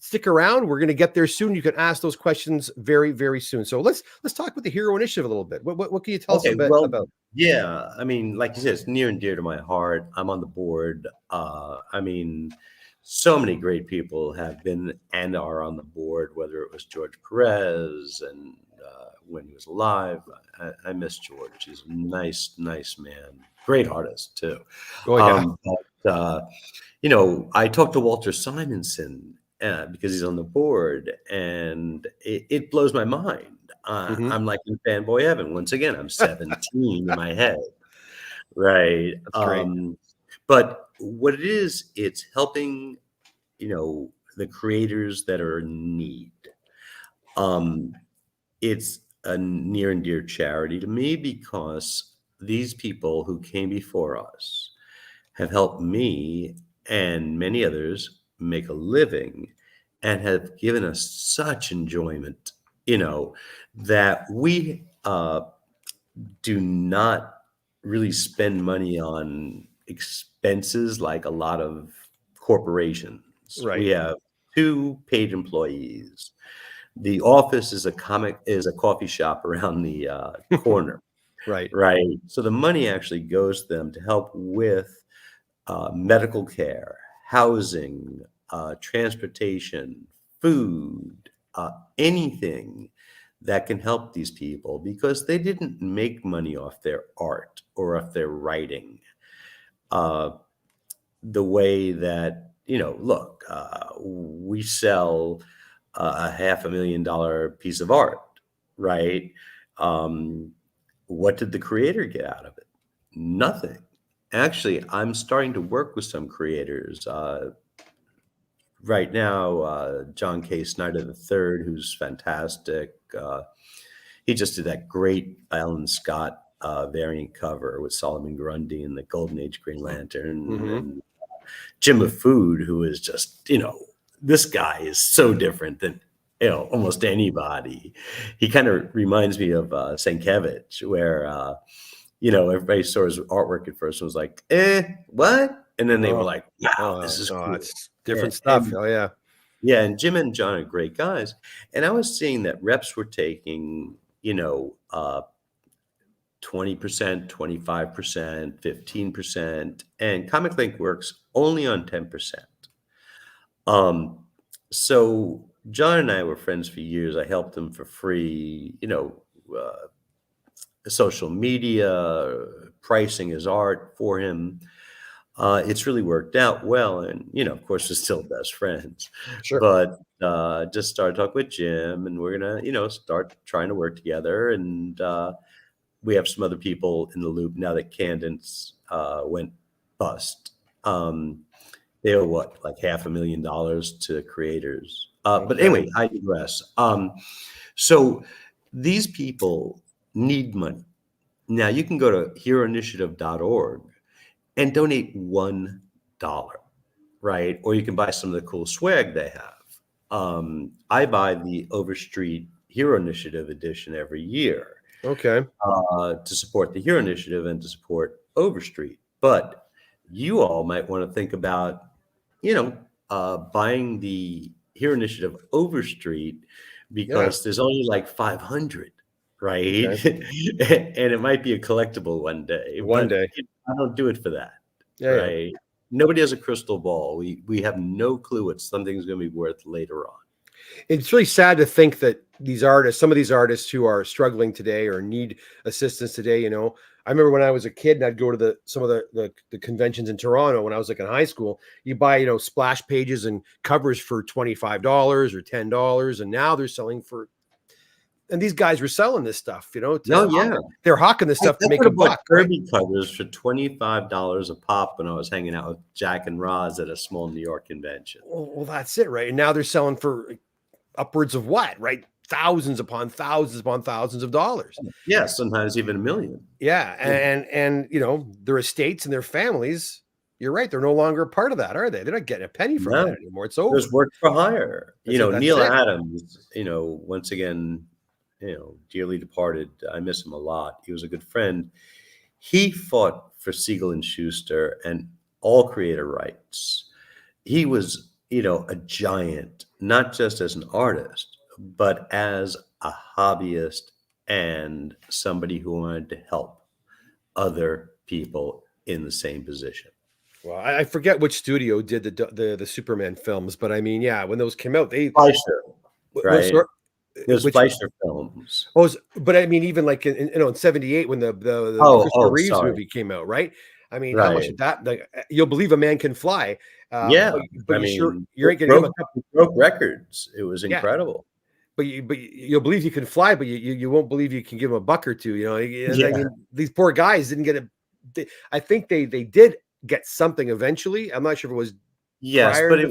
stick around. We're going to get there soon. You can ask those questions very, very soon. So let's talk about the Hero Initiative a little bit. What can you tell us a bit about? Yeah, I mean, like you said, it's near and dear to my heart. I'm on the board. I mean, so many great people have been and are on the board, whether it was George Perez and when he was alive. I miss George. He's a nice man. Great artist, too. Oh, yeah. I talked to Walter Simonson because he's on the board, and it blows my mind. I'm like in fanboy heaven. Once again, I'm 17 in my head, right? That's great. But what it is, it's helping, the creators that are in need. It's a near and dear charity to me because these people who came before us have helped me and many others make a living and have given us such enjoyment, that we do not really spend money on expenses like a lot of corporations. Right. We have 2 paid employees. The office is a coffee shop around the corner. Right. Right. So the money actually goes to them to help with medical care, housing, transportation, food, anything that can help these people because they didn't make money off their art or off their writing. The way that, look, we sell a $500,000 piece of art, right? What did the creator get out of it? Nothing. Actually, I'm starting to work with some creators right now. John K. Snyder III, who's fantastic. He just did that great Alan Scott variant cover with Solomon Grundy and the Golden Age Green Lantern. And Jim Food, who is just, this guy is so different than almost anybody. He kind of reminds me of Sienkiewicz, where everybody saw his artwork at first and was like, what? And then they were like, wow, this is cool. It's different stuff. Yeah, and Jim and John are great guys. And I was seeing that reps were taking, 20%, 25%, 15%, and ComicLink works only on 10%. So John and I were friends for years. I helped him for free, social media, pricing his art for him. It's really worked out well. And, of course, we're still best friends. Sure. But just started talking with Jim, and we're going to, start trying to work together. And we have some other people in the loop now that Candence went bust. They owe what, like $500,000 to creators. But anyway, I digress. So these people need money. Now you can go to heroinitiative.org and donate $1, right? Or you can buy some of the cool swag they have. I buy the Overstreet Hero Initiative edition every year. Okay. To support the Hero Initiative and to support Overstreet. But you all might want to think about, buying the Hero Initiative Overstreet because there's only like 500, right? Okay. And it might be a collectible one day. I don't do it for that, right? Yeah. Nobody has a crystal ball. We have no clue what something's going to be worth later on. It's really sad to think that some of these artists who are struggling today or need assistance today, I remember when I was a kid and I'd go to some of the conventions in Toronto when I was like in high school, you buy, splash pages and covers for $25 or $10. And now they're selling and these guys were selling this stuff, they're hawking this stuff to make a buck. Kirby covers for $25 a pop when I was hanging out with Jack and Roz at a small New York convention. Well, that's it, right? And now they're selling for upwards of what, right? Thousands upon thousands upon thousands of dollars. Yeah, sometimes even $1 million. Yeah, and their estates and their families. You're right; they're no longer a part of that, are they? They're not getting a penny from that anymore. It's over. There's work for hire. Neil Adams. Once again, dearly departed. I miss him a lot. He was a good friend. He fought for Siegel and Schuster and all creator rights. He was a giant, not just as an artist, but as a hobbyist and somebody who wanted to help other people in the same position. Well, I forget which studio did the Superman films, but I mean, yeah, when those came out, they Fleischer, right? sort It was which Fleischer Films. but I mean, even like in '78 when the Oh, Christopher Reeves sorry. movie came out, right? I mean, how much Right. did that like? You'll believe a man can fly, Yeah. but I you mean, ain't gonna give him a couple. it broke records. It was Yeah, incredible. but you'll believe you can fly, but you won't believe you can give him a buck or two. You know, and I Yeah. mean, these poor guys didn't get a. I think they did get something eventually. I'm not sure if it was Yes, prior but to. it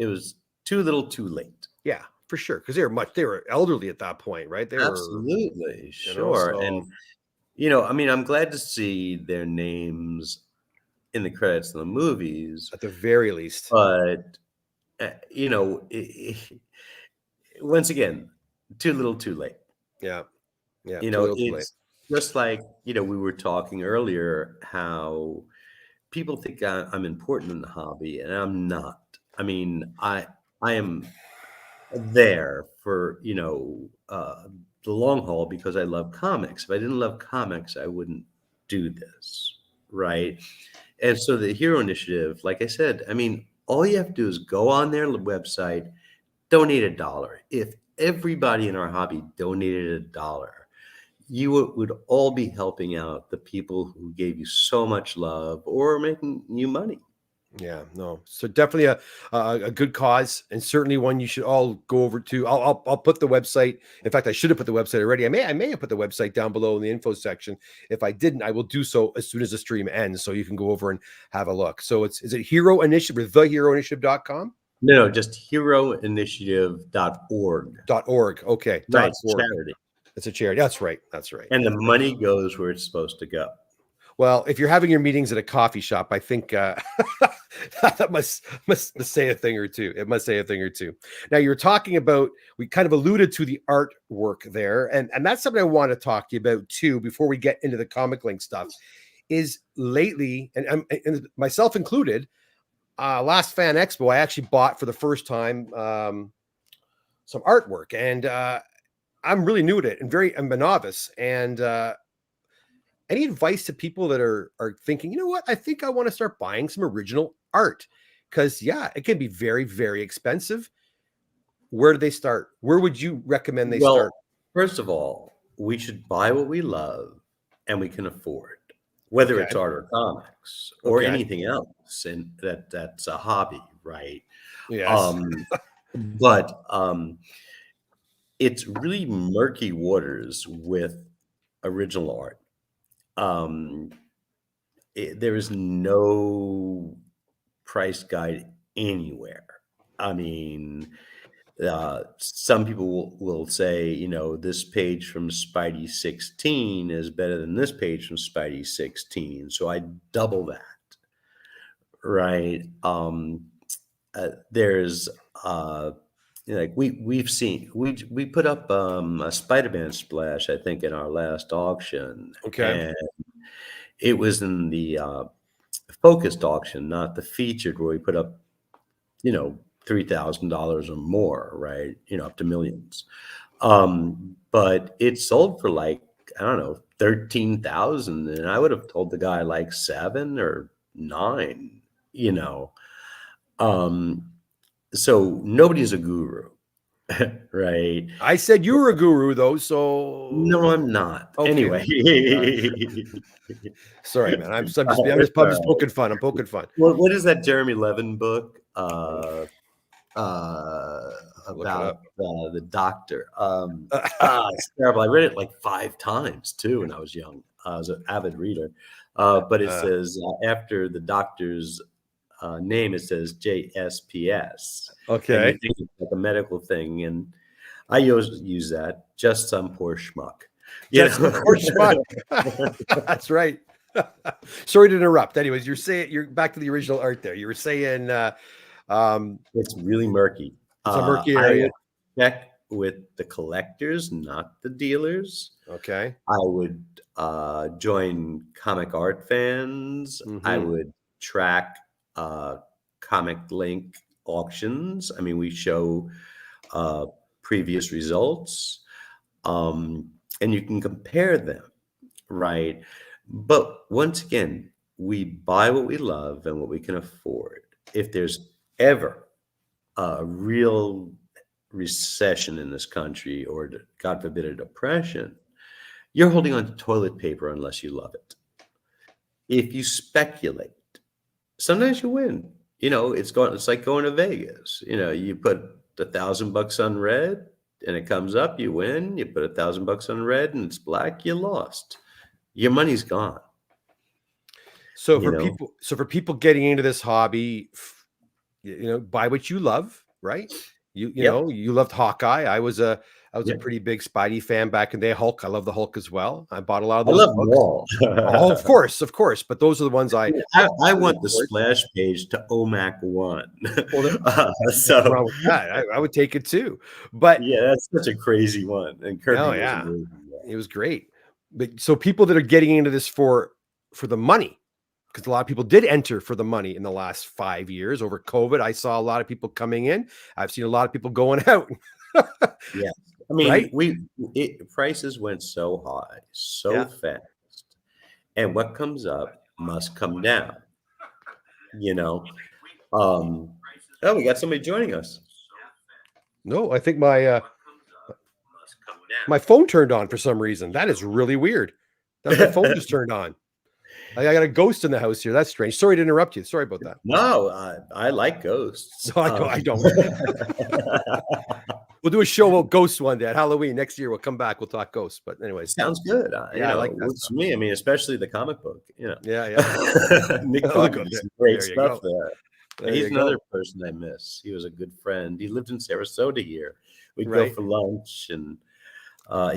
was too little, too late. Yeah, for sure, because they were elderly at that point, right? They were, Absolutely, you know, sure. And so I mean, I'm glad to see their names in the credits of the movies, at the very least, but once again, too little, too late. yeah, yeah, too little, too late. It's just like we were talking earlier how people think I'm important in the hobby, and I'm not. I mean, I am there for the long haul because I love comics. If I didn't love comics, I wouldn't do this, right? And so the Hero Initiative, like I said, I mean, all you have to do is go on their website, donate $1. If everybody in our hobby donated $1, you would all be helping out the people who gave you so much love or making you money. Yeah, no. So definitely a good cause, and certainly one you should all go over to. I'll put the website. In fact, I should have put the website already. I may have put the website down below in the info section. If I didn't, I will do so as soon as the stream ends, so you can go over and have a look. So is it Hero Initiative or theheroinitiative.com? No, just heroinitiative.org. .org. Okay, Right, dot it's .org. charity. It's a charity. That's right. That's right. And the Yeah. money goes where it's supposed to go. Well, if you're having your meetings at a coffee shop, I think that must say a thing or two. It must say a thing or two. Now, you're talking about, we kind of alluded to the artwork there, and that's something I want to talk to you about too before we get into the ComicLink stuff. Is lately, and myself included, last Fan Expo, I actually bought for the first time some artwork, and I'm really new at it and I'm a novice. And any advice to people that are thinking, you know what, I think I want to start buying some original art? Because yeah, it can be very, very expensive. Where do they start? Where would you recommend they Well, start? first of all, we should buy what we love and we can afford, whether Okay. it's art or comics or Okay. anything else, and that's a hobby, right? Yes. But it's really murky waters with original art. There is no price guide anywhere. I mean, some people will say, this page from Spidey 16 is better than this page from Spidey 16. So I double that, right? There's like we put up a Spider-Man splash, I think, in our last auction. Okay. And it was in the focused auction, not the featured, where we put up, $3,000 or more, right? Up to millions. But it sold for like, I don't know, 13,000, and I would have told the guy like 7 or 9, So nobody's a guru, right? I said you were a guru though, so No, I'm not. okay. Anyway. Sorry, man. I'm just It's all right. poking fun. I'm poking fun. What is that Jeremy Levin book Look it about up. the doctor? It's terrible. I read it like 5 times too when I was young. I was an avid reader. But it says after the doctor's name, it says JSPS. Okay. And you think it's like a medical thing, and I use that. Just some poor schmuck. Just some poor schmuck. That's right. Sorry to interrupt. Anyways, you're back to the original art there. You were saying it's really murky. It's a murky area. I would check with the collectors, not the dealers. Okay. I would join comic art fans. I would track ComicLink auctions. I mean, we show previous results, and you can compare them, right? But once again, we buy what we love and what we can afford. If there's ever a real recession in this country, or God forbid, a depression, you're holding on to toilet paper unless you love it. If you speculate, sometimes you win. It's like going to Vegas. You put $1,000 on red and it comes up, you win. You put $1,000 on red and it's black, you lost. Your money's gone. So for people getting into this hobby, buy what you love, right? You know, you loved Hawkeye. I was a pretty big Spidey fan back in the day. Hulk, I love the Hulk as well. I bought a lot of those love books. them all. Oh, of course. But those are the ones I want the splash page to OMAC 1. Well, so wrong with that. I would take it too. But yeah, that's such a crazy one. And Kirby was amazing. It was great. But so people that are getting into this for the money, because a lot of people did enter for the money in the last 5 years over COVID. I saw a lot of people coming in. I've seen a lot of people going out. Yeah. I mean, right? Prices went so high, so fast. And what comes up must come down. Oh, we got somebody joining us. No, I think my phone turned on for some reason. That is really weird. That my phone just turned on. I got a ghost in the house here. That's strange. Sorry to interrupt you. Sorry about that. No, I like ghosts. So I don't. We'll do a show about ghosts one day at Halloween next year. We'll come back. We'll talk ghosts. But anyways, sounds good. I like that. It's me. I mean, especially the comic book. Yeah. Nick did some great stuff there. He's another person I miss. He was a good friend. He lived in Sarasota here. We'd go for lunch, and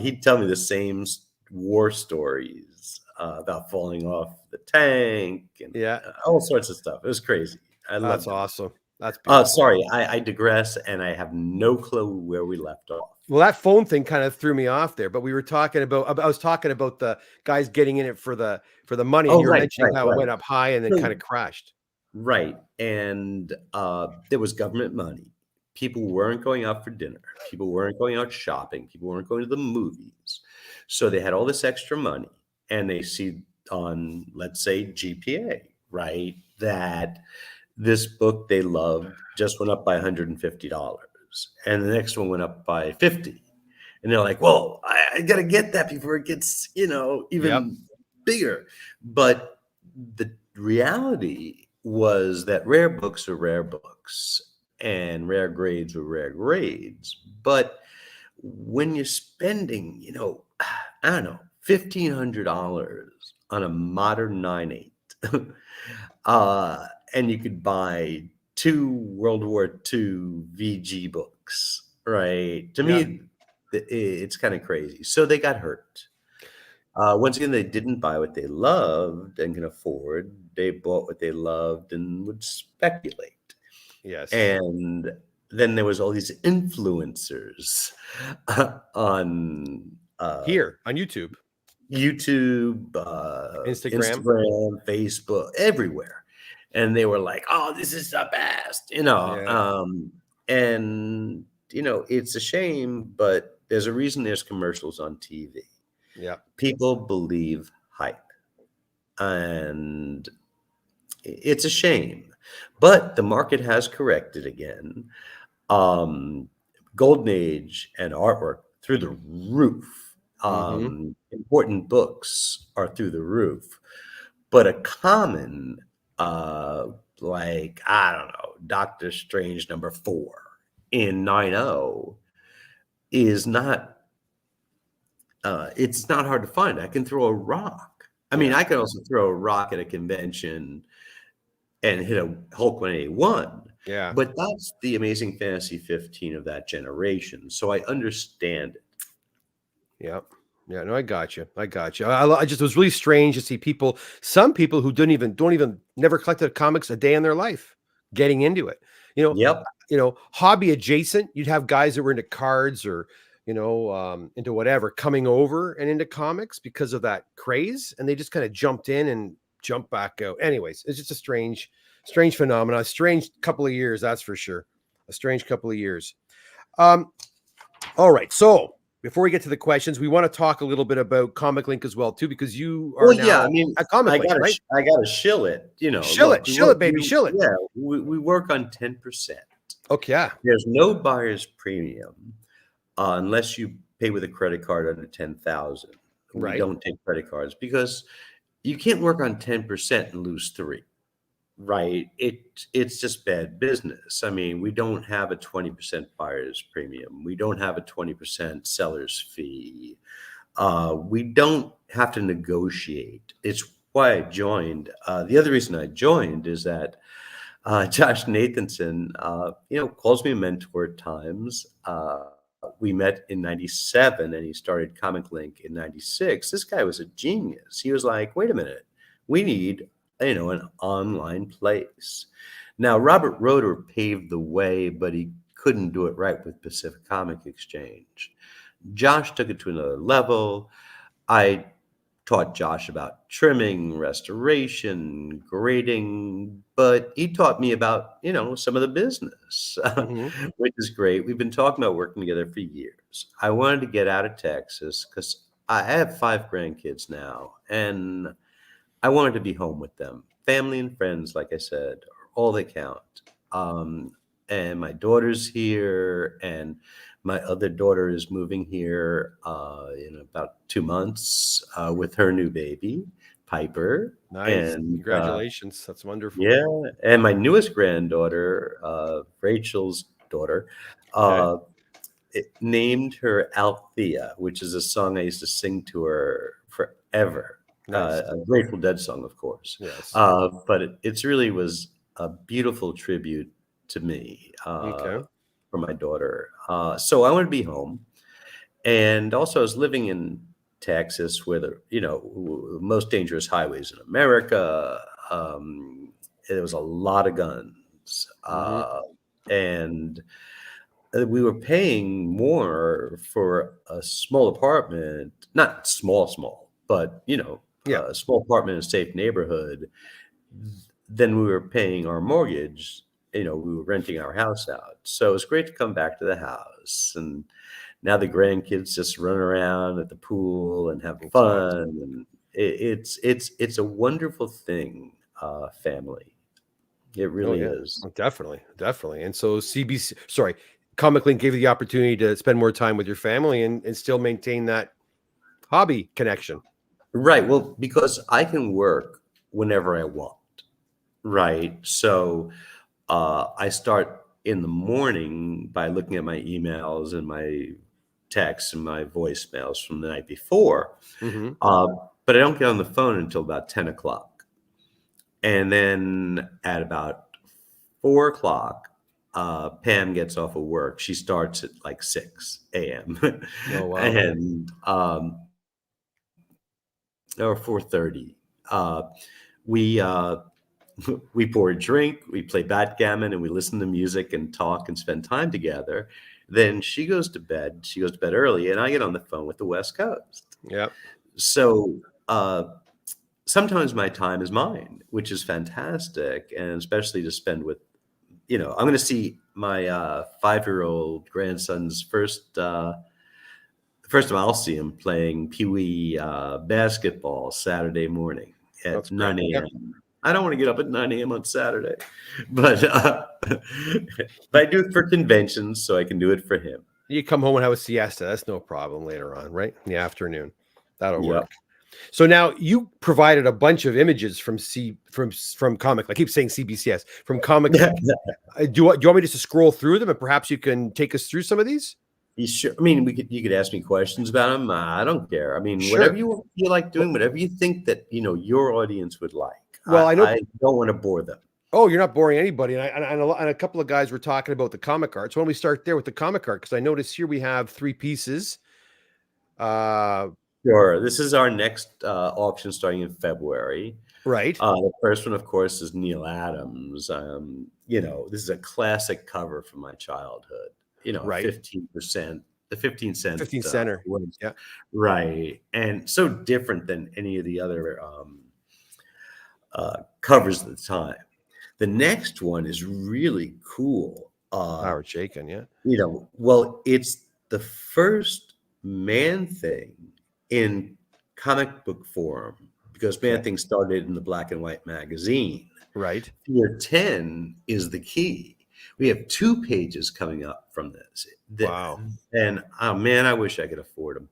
he'd tell me the same war stories about falling off the tank and all sorts of stuff. It was crazy. That's awesome. That's beautiful. Sorry, I digress, and I have no clue where we left off. Well, that phone thing kind of threw me off there, but we were talking about. I was talking about the guys getting in it for the money, and you were mentioning how it went up high and then kind of crashed. Right, and there was government money. People weren't going out for dinner. People weren't going out shopping. People weren't going to the movies. So they had all this extra money, and they see on, let's say, GPA, right, that this book they loved just went up by $150, and the next one went up by $50, and they're like, "Well, I got to get that before it gets, even bigger." But the reality was that rare books are rare books, and rare grades were rare grades. But when you're spending, I don't know, $1,500 on a modern 9/8, and you could buy 2 World War II VG books, right? To me, it's kind of crazy. So they got hurt. Once again, they didn't buy what they loved and can afford. They bought what they loved and would speculate. Yes. And then there was all these influencers on here on YouTube, Instagram, Facebook, everywhere. And they were like, "Oh, this is the best," and it's a shame, but there's a reason there's commercials on TV. Yeah, people believe hype, and it's a shame, but the market has corrected again. Golden Age and artwork through the roof. Important books are through the roof, but a common like, I don't know, Doctor Strange #4 in 9/0 is not it's not hard to find. I can throw a rock. I mean, I can also throw a rock at a convention and hit a Hulk 181. Yeah. But that's the Amazing Fantasy 15 of that generation. So I understand it. Yeah. Yeah, no, I got you. I just, it was really strange to see some people who don't even never collected comics a day in their life getting into it. Hobby adjacent. You'd have guys that were into cards or, into whatever, coming over and into comics because of that craze. And they just kind of jumped in and jumped back out. Anyways, it's just a strange Strange phenomena. A strange couple of years, that's for sure. A strange couple of years. All right. So before we get to the questions, we want to talk a little bit about ComicLink as well, too, because you are Well, yeah, now I mean, at ComicLink, right? I gotta shill it. You know, Shill look, it, shill it, baby, shill it. yeah, we work on 10%. Okay. Yeah. There's no buyer's premium unless you pay with a credit card under 10,000. We Right. don't take credit cards because you can't work on 10% and lose 3. Right. It's just bad business. I mean, we don't have a 20% buyer's premium. We don't have a 20% seller's fee. We don't have to negotiate. It's why I joined. The other reason I joined is that Josh Nathanson, calls me a mentor at times. We met in 97 and he started ComicLink in 96. This guy was a genius. He was like, wait a minute, we need an online place. Now, Robert Roeder paved the way, but he couldn't do it right with Pacific Comic Exchange. Josh took it to another level. I taught Josh about trimming, restoration, grading, but he taught me about, some of the business, which is great. We've been talking about working together for years. I wanted to get out of Texas because I have 5 grandkids now, and I wanted to be home with them. Family and friends, like I said, are all that count. And my daughter's here, and my other daughter is moving here in about 2 months with her new baby, Piper. Nice. And Congratulations. That's wonderful. yeah, and my newest granddaughter, Rachel's daughter, named her Althea, which is a song I used to sing to her forever. Nice. A Grateful Dead song, of course. Yes. But it's really was a beautiful tribute to me for my daughter. So I want to be home. And also I was living in Texas where the most dangerous highways in America. There was a lot of guns. And we were paying more for a small apartment, not small, but a small apartment in a safe neighborhood, then we were paying our mortgage. We were renting our house out. So it was great to come back to the house. And now the grandkids just run around at the pool and have fun. And it's a wonderful thing, family. It really is. Definitely. And so ComicLink gave you the opportunity to spend more time with your family and still maintain that hobby connection. Right. Well, because I can work whenever I want. Right. So I start in the morning by looking at my emails and my texts and my voicemails from the night before. But I don't get on the phone until about 10 o'clock. And then at about 4 o'clock, Pam gets off of work. She starts at like 6 a.m. Oh, wow. And or 4:30. We pour a drink, we play backgammon, and we listen to music and talk and spend time together. Then she goes to bed. She goes to bed early, and I get on the phone with the West Coast. Yep. So sometimes my time is mine, which is fantastic, and especially to spend with, I'm going to see my 5-year-old grandson's first time I'll see him playing Pee Wee basketball Saturday morning at 9 a.m. I don't want to get up at 9 a.m. on Saturday, but I do it for conventions, so I can do it for him. You come home and have a siesta. That's no problem later on, right? In the afternoon. That'll work. So now you provided a bunch of images from Comic. I keep saying CBCS from Comic. Do you want me just to scroll through them and perhaps you can take us through some of these? Sure. I mean, you could ask me questions about them. I don't care. I mean, whatever you feel like doing, whatever you think that your audience would like. Well, I know I don't want to bore them. Oh, you're not boring anybody. And a couple of guys were talking about the comic art. So why don't we start there with the comic art? Because I noticed here we have 3 pieces. Sure. This is our next auction starting in February. Right. The first one, of course, is Neil Adams. This is a classic cover from my childhood. Right. 15%, the 15 cent. 15 center. Yeah. Right. And so different than any of the other covers at the time. The next one is really cool. Howard Chaykin, yeah. Well, it's the first Man Thing in comic book form because Man Okay. Thing started in the black and white magazine. Right. Year 10 is the key. We have 2 pages coming up from this. Wow. And oh man, I wish I could afford them.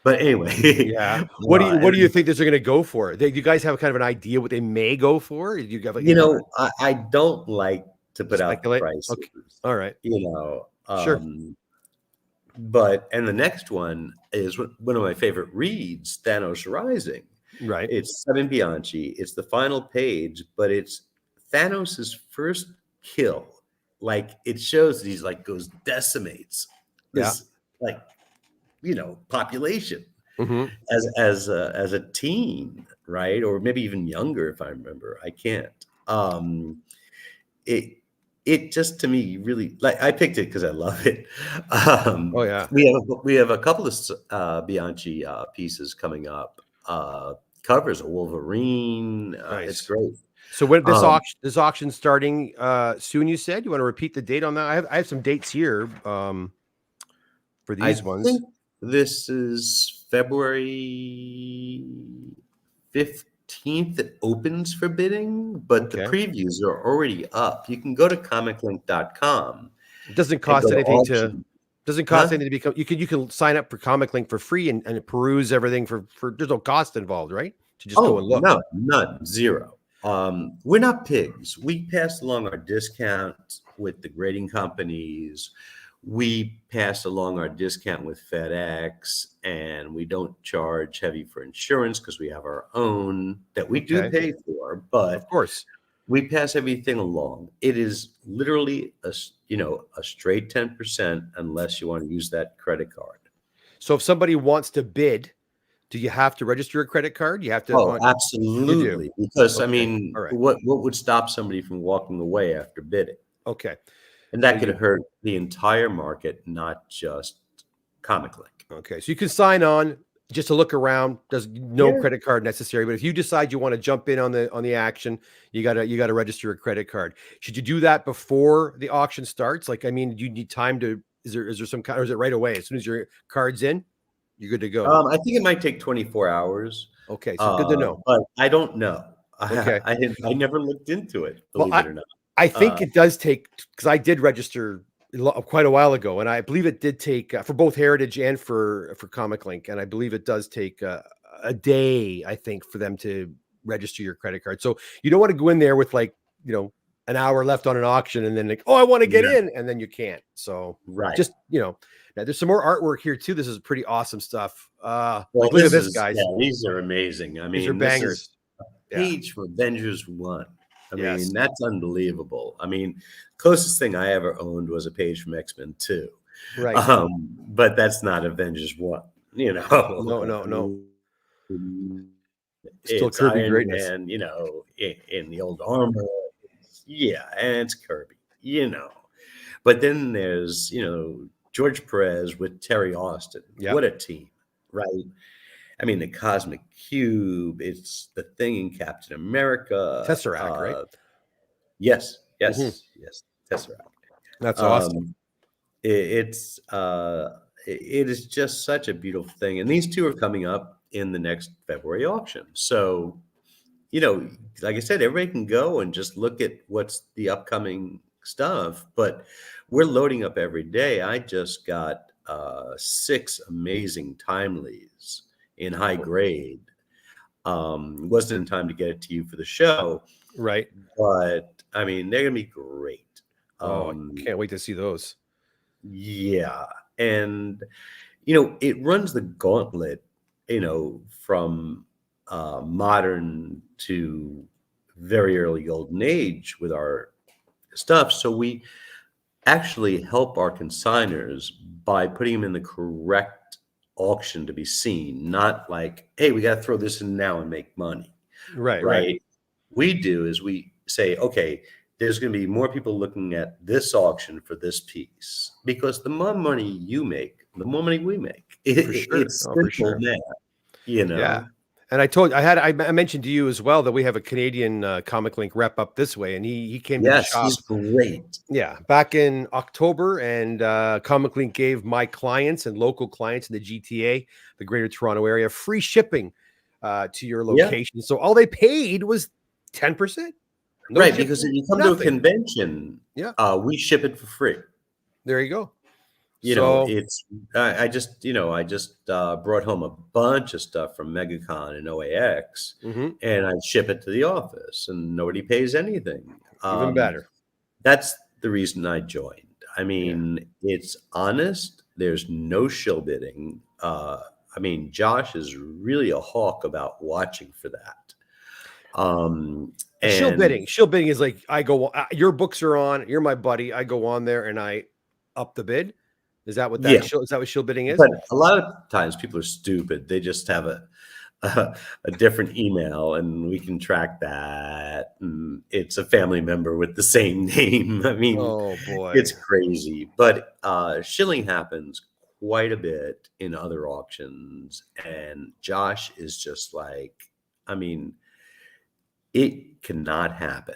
But anyway, Yeah. What do you think that they're going to go for? You guys have kind of an idea what they may go for? You have I don't like to put out the speculate? prices. Okay. All right. Sure. And the next one is one of my favorite reads, Thanos Rising. Right. It's 7 Bianchi. It's the final page, but it's Thanos's first kill. Like it shows that he's goes decimates this population as a teen, right? Or maybe even younger, if I remember. I can't. It just to me really I picked it because I love it. Oh yeah. We have a couple of Bianchi pieces coming up. Covers a Wolverine. Nice. It's great. So when this auction starting soon, you said you want to repeat the date on that? I have some dates here for these ones. Think this is February 15th. It opens for bidding, but the previews are already up. You can go to ComicLink.com. It doesn't cost anything to become. You can sign up for ComicLink for free and peruse everything for there's no cost involved, right? To just go and look. No, none, zero. We're not pigs. We pass along our discount with the grading companies. We pass along our discount with FedEx, and we don't charge heavy for insurance because we have our own that we do pay for. But of course, we pass everything along. It is literally a straight 10% unless you want to use that credit card. So if somebody wants to bid, do you have to register a credit card? You have to. Oh, absolutely. Because I mean, right. what would stop somebody from walking away after bidding? Okay. And that could hurt the entire market, not just ComicLink. Okay. So you can sign on just to look around. There's no credit card necessary. But if you decide you want to jump in on the action, you gotta register a credit card. Should you do that before the auction starts? Like, I mean, do you need time to? Is there some kind, or is it right away as soon as your card's in? You're good to go. I think it might take 24 hours. Okay, so good to know. But I don't know. Okay. I never looked into it, believe it or not. I think it does take, because I did register quite a while ago, and I believe it did take for both Heritage and for ComicLink, and I believe it does take a day, I think, for them to register your credit card. So you don't want to go in there with an hour left on an auction and then I want to get in, and then you can't. So just now there's some more artwork here too. This is pretty awesome stuff. Look at this, guys. Yeah, these are amazing. I mean, these are bangers. Page from Avengers 1. I mean, that's unbelievable. I mean, closest thing I ever owned was a page from X-Men 2. Right. But that's not Avengers 1. No. Still It's Kirby Iron greatness. Man, in the old armor. And it's Kirby, But then there's, George Perez with Terry Austin. Yep. What a team, right? I mean, the Cosmic Cube, it's the Thing in Captain America. Tesseract, right? Yes. Tesseract. That's awesome. It is just such a beautiful thing. And these 2 are coming up in the next February auction. So, like I said, everybody can go and just look at what's the upcoming stuff, but we're loading up every day. I just got 6 amazing timelies in high grade. Wasn't in time to get it to you for the show, right? But I mean, they're gonna be great. I can't wait to see those. Yeah, and it runs the gauntlet, from modern to very early golden age with our stuff. So we actually help our consigners by putting them in the correct auction to be seen, not like, hey, we got to throw this in now and make money. Right. We do is we say, okay, there's going to be more people looking at this auction for this piece, because the more money you make, the more money we make. For sure. It's simple math, Yeah. And I mentioned to you as well that we have a Canadian ComicLink rep up this way, and he came to the Yes, shop. he's great. Yeah, back in October, and ComicLink gave my clients and local clients in the GTA, the Greater Toronto Area, free shipping to your Yeah, location. So all they paid was 10%. No right. shipping, Because if you come to a nothing. convention, Yeah, we ship it for free. there you go. You know, So it's I just brought home a bunch of stuff from MegaCon and OAX, mhm, and I ship it to the office, and nobody pays anything. even better. That's the reason I joined. I Yeah. mean, it's honest. There's no shill bidding. I mean, Josh is really a hawk about watching for that. Shill And bidding. Shill bidding is like I go, your books are on. You're my buddy. I go on there and I up the bid. Is that what yeah, is that what shill bidding is? but a lot of times people are stupid. They just have a different email, and we can track that. And it's a family member with the same name. I mean, Oh boy. it's crazy. But shilling happens quite a bit in other auctions, and Josh is just like, I mean, it cannot happen.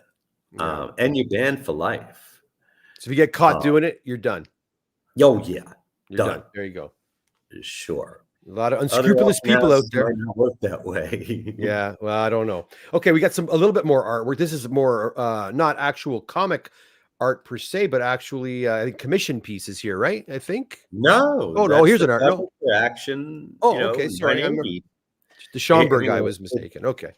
Yeah. And you're banned for life. So if you get caught Uh, doing it, you're done. oh yeah, You're done. done. There you go. Sure. A lot of Other unscrupulous auction people out houses there. might not work that way. Yeah. Well, I don't know. Okay, we got a little bit more artwork. This is more not actual comic art per se, but actually I think commission pieces here, right? I think. No, Oh no, that's here's the an art. No. cover for Action, Oh, okay. Sorry. I'm 980. the I Schomburg I mean, was mistaken. Okay.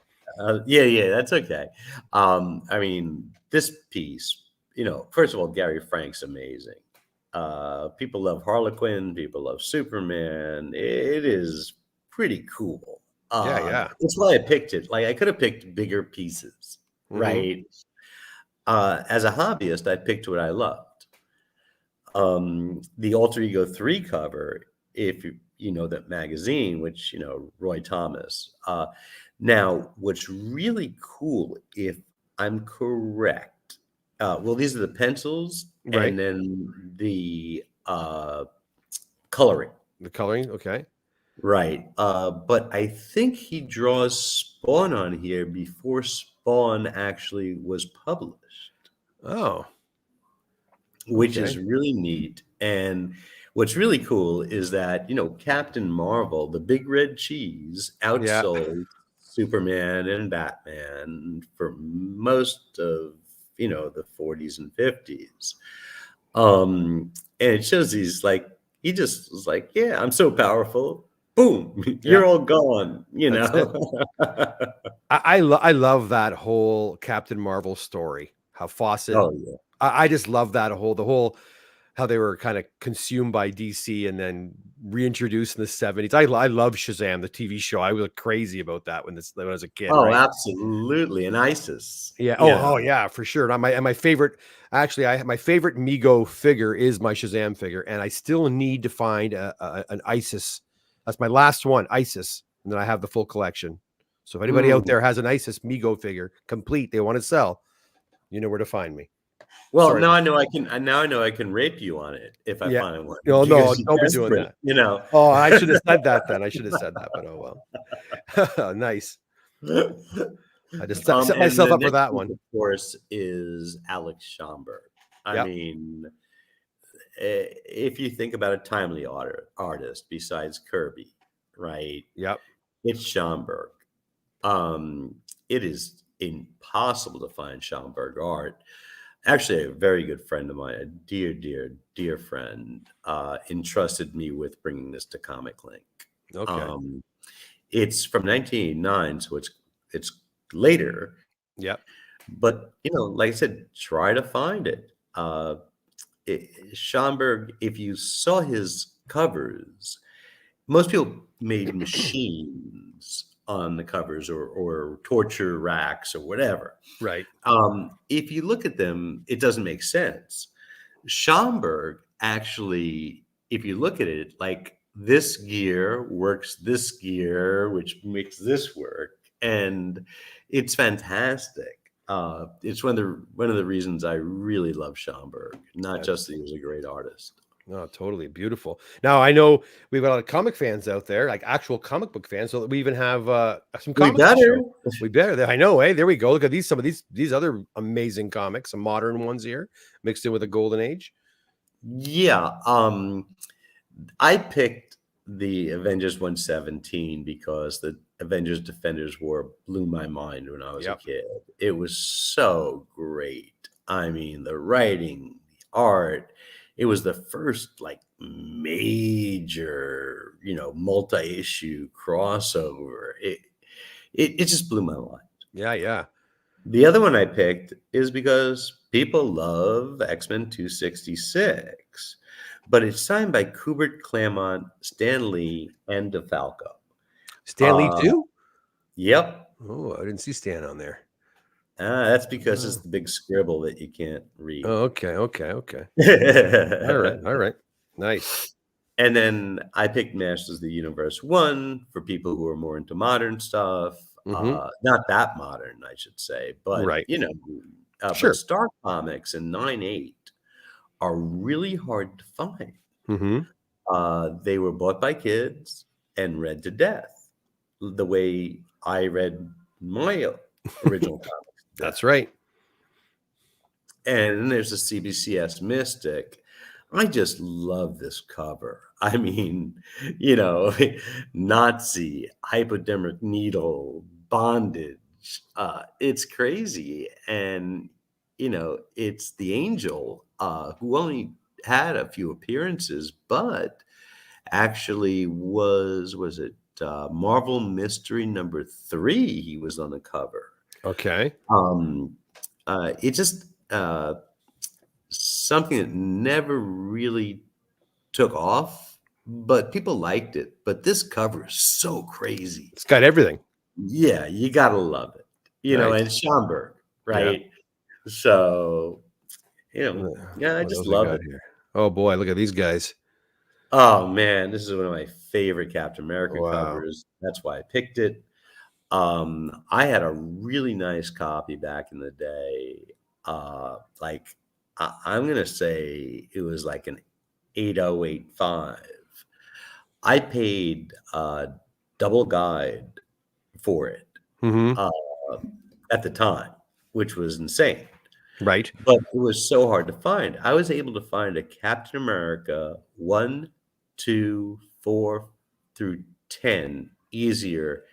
yeah, that's okay. I mean, this piece, first of all, Gary Frank's amazing. People love Harlequin, people love Superman. It is pretty cool. Yeah, yeah. That's why I picked it. Like I could have picked bigger pieces, Mm-hmm. right? As a hobbyist, I picked what I loved. The Alter Ego 3 cover, if you know that magazine, which Roy Thomas. Now, what's really cool, if I'm correct, well, these are the pencils Right. and then the coloring, The coloring. Okay. right? But I think he draws Spawn on here before Spawn actually was published, Oh, which okay. is really neat. And what's really cool is that, Captain Marvel, the big red cheese, Yeah. outsold Superman and Batman for most of, the 40s and 50s. And it shows he just was like, yeah, I'm so powerful. Boom, Yeah. you're all gone, That's it. I love that whole Captain Marvel story. How Fawcett. Oh, yeah. I just love that whole how they were kind of consumed by DC and then reintroduced in the 70s. I love Shazam, the TV show. I was crazy about that when I was a kid, Oh, right? absolutely. And ISIS, Yeah. Oh yeah, for sure. And my favorite, actually, my favorite Mego figure is my Shazam figure, and I still need to find an ISIS. That's my last one, ISIS, and then I have the full collection. So if anybody out Mm. there has an ISIS Mego figure complete, they want to sell, you know where to find me. Well, Sorry. now I know I can rape you on it if I Yeah. find one No, because you're don't be doing desperate, that. Oh, I should have said that then. I should have said that, but oh well. Nice. I just set And myself the up for next that piece, one. of course, is Alex Schomburg. I Yep. mean, if you think about a timely artist besides Kirby, right? Yep. It's Schomburg. It is impossible to find Schomburg art. Actually, a very good friend of mine, a dear, dear, dear friend, entrusted me with bringing this to ComicLink. Okay. It's from 1989, so it's later. Yep. But like I said, try to find it. Schomburg, if you saw his covers, most people made machines on the covers or torture racks or whatever. Right. If you look at them, it doesn't make sense. Schomburg actually, if you look at it, like this gear works this gear, which makes this work, and it's fantastic. It's one of the reasons I really love Schomburg, not just that he was a great artist. Oh, totally beautiful. Now I know we've got a lot of comic fans out there, like actual comic book fans, so that we even have some We comics to better. show. We better. I know, eh? There we go. Look at these. Some of these other amazing comics, some modern ones here, mixed in with a golden age. Yeah. I picked the Avengers 117 because the Avengers Defenders War blew my mind when I was a Yep. kid. It was so great. I mean, the writing, the art. It was the first like major, multi-issue crossover. It just blew my mind. Yeah, yeah. The other one I picked is because people love X-Men 266, but it's signed by Kubert, Claremont, Stan Lee, and DeFalco. Stan Lee too? Yep. Oh, I didn't see Stan on there. That's because it's the big scribble that you can't read. Oh, okay. All right. Nice. And then I picked Masters of the Universe 1 for people who are more into modern stuff. Not that modern, I should say, but Right. But Star Comics and 9/8 are really hard to find. They were bought by kids and read to death, the way I read my original comics. That's right. And then there's a CBCS Mystic. I just love this cover. I mean, Nazi, hypodermic needle, bondage. It's crazy. And, it's the Angel who only had a few appearances, but actually was it Marvel Mystery number 3? He was on the cover. Okay. It just something that never really took off, but people liked it. But this cover is so crazy. It's got everything. Yeah, you gotta love it. And Schomburg, right? Yeah. So, I just love it. Here? Oh boy, look at these guys. Oh man, this is one of my favorite Captain America covers. That's why I picked it. I had a really nice copy back in the day. I'm gonna say it was like an 8085. I paid double guide for it at the time, which was insane. Right. But it was so hard to find. I was able to find a Captain America 1, 2, 4 through 10 easier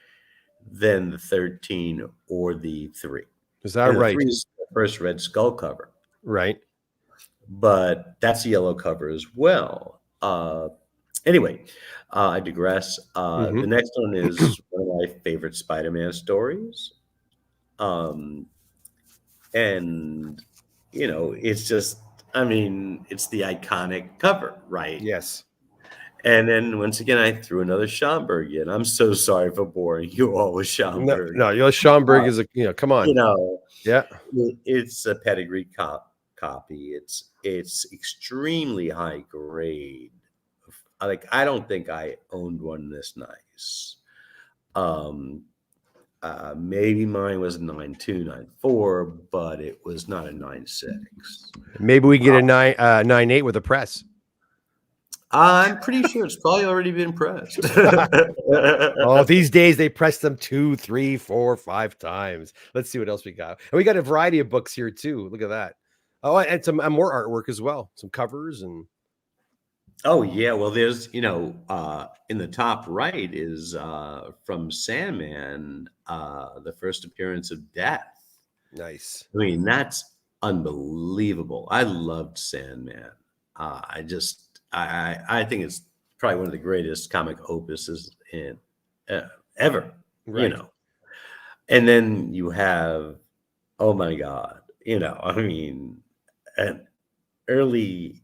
than the 13 or the 3. Is that right? The 3 is the first Red Skull cover. Right. But that's a yellow cover as well. Anyway, I digress. The next one is one of my favorite Spider-Man stories. And, it's just, it's the iconic cover, right? Yes. And then once again, I threw another Schomburg in. I'm so sorry for boring you all with Schomburg. No, Schomburg is come on. Yeah. It's a pedigree copy. It's extremely high grade. I don't think I owned one this nice. Maybe mine was a 9.2, 9.4, but it was not a 9.6. Maybe we can get a 9.8 with a press. I'm pretty sure it's probably already been pressed. Oh, these days they press them 2, 3, 4, 5 times. Let's see what else we got. And we got a variety of books here too. Look at that. Oh, and some more artwork as well. Some covers and. Oh yeah, well, there's in the top right is from Sandman, the first appearance of Death. Nice. That's unbelievable. I loved Sandman. I think it's probably one of the greatest comic opuses in ever. Right. And then you have, oh my God, an early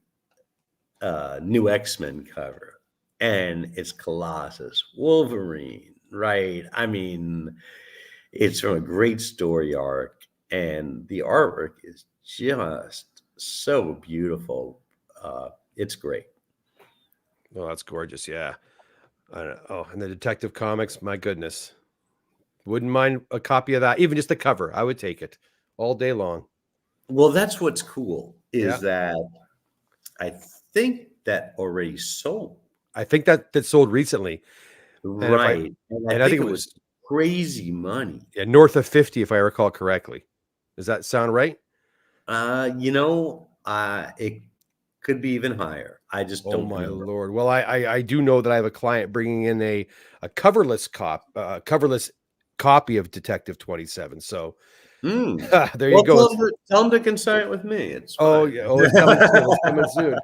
new X-Men cover, and it's Colossus, Wolverine, right? It's from a great story arc, and the artwork is just so beautiful. It's great. Oh, that's gorgeous. Yeah. Oh, and the Detective Comics, my goodness. Wouldn't mind a copy of that. Even just the cover. I would take it all day long. Well, that's what's cool is that I think that already sold. I think that sold recently. And if I Right. And I and I think think it it was was crazy money. north of 50, if I recall correctly. Does that sound right? It could be even higher. I just Oh don't my remember. lord. Well, I do know that I have a client bringing in a coverless copy of Detective 27. So Mm. there you Well, go. tell them to consign it with me. It's Oh fine. yeah. Oh, it's coming soon. It's coming soon.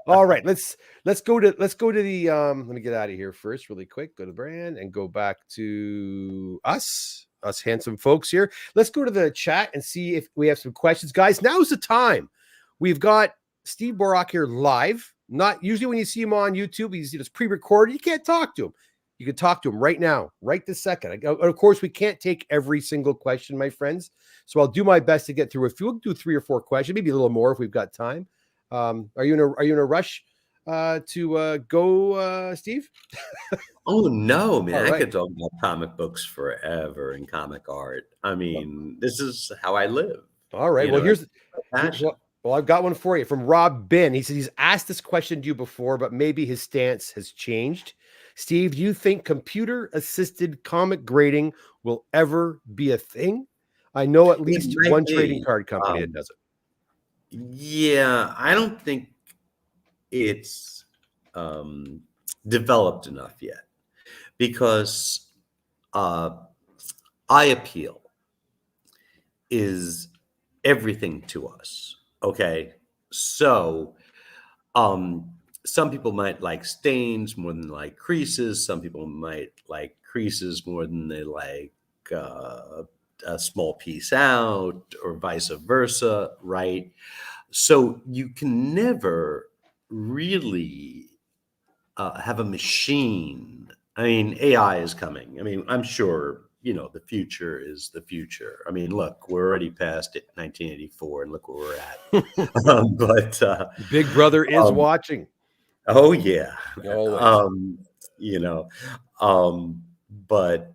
All right. Let's go to the let me get out of here first really quick. Go to brand and go back to us handsome folks here. Let's go to the chat and see if we have some questions. Guys, now's the time. We've got Steve BOROCK here live. Not usually when you see him on YouTube, he's pre-recorded. You can't talk to him. You can talk to him right now, right this second. Of course, we can't take every single question, my friends. So I'll do my best to get through a few. We'll do 3 or 4 questions, maybe a little more if we've got time. Are you in a rush to go, Steve? Oh no, man! All I right. could talk about comic books forever and comic art. I mean, this is how I live. All right. You Well, know, it's a passion. well, I've got one for you from Rob Bin. He says he's asked this question to you before, but maybe his stance has changed. Steve, do you think computer assisted comic grading will ever be a thing? I know at It least might one trading be. card company that Um, does it. yeah, I don't think it's um, developed enough yet because uh, eye appeal is everything to us. Okay, so um, some people might like stains more than like creases. Some people might like creases more than they like uh, a small piece out, or vice versa, right? So you can never really have a machine. I mean, AI is coming. I mean, I'm sure, the future is the future. I mean, look, we're already past it, 1984, and look where we're at. But Big Brother is um, watching. oh yeah, Always. um, you know, um, but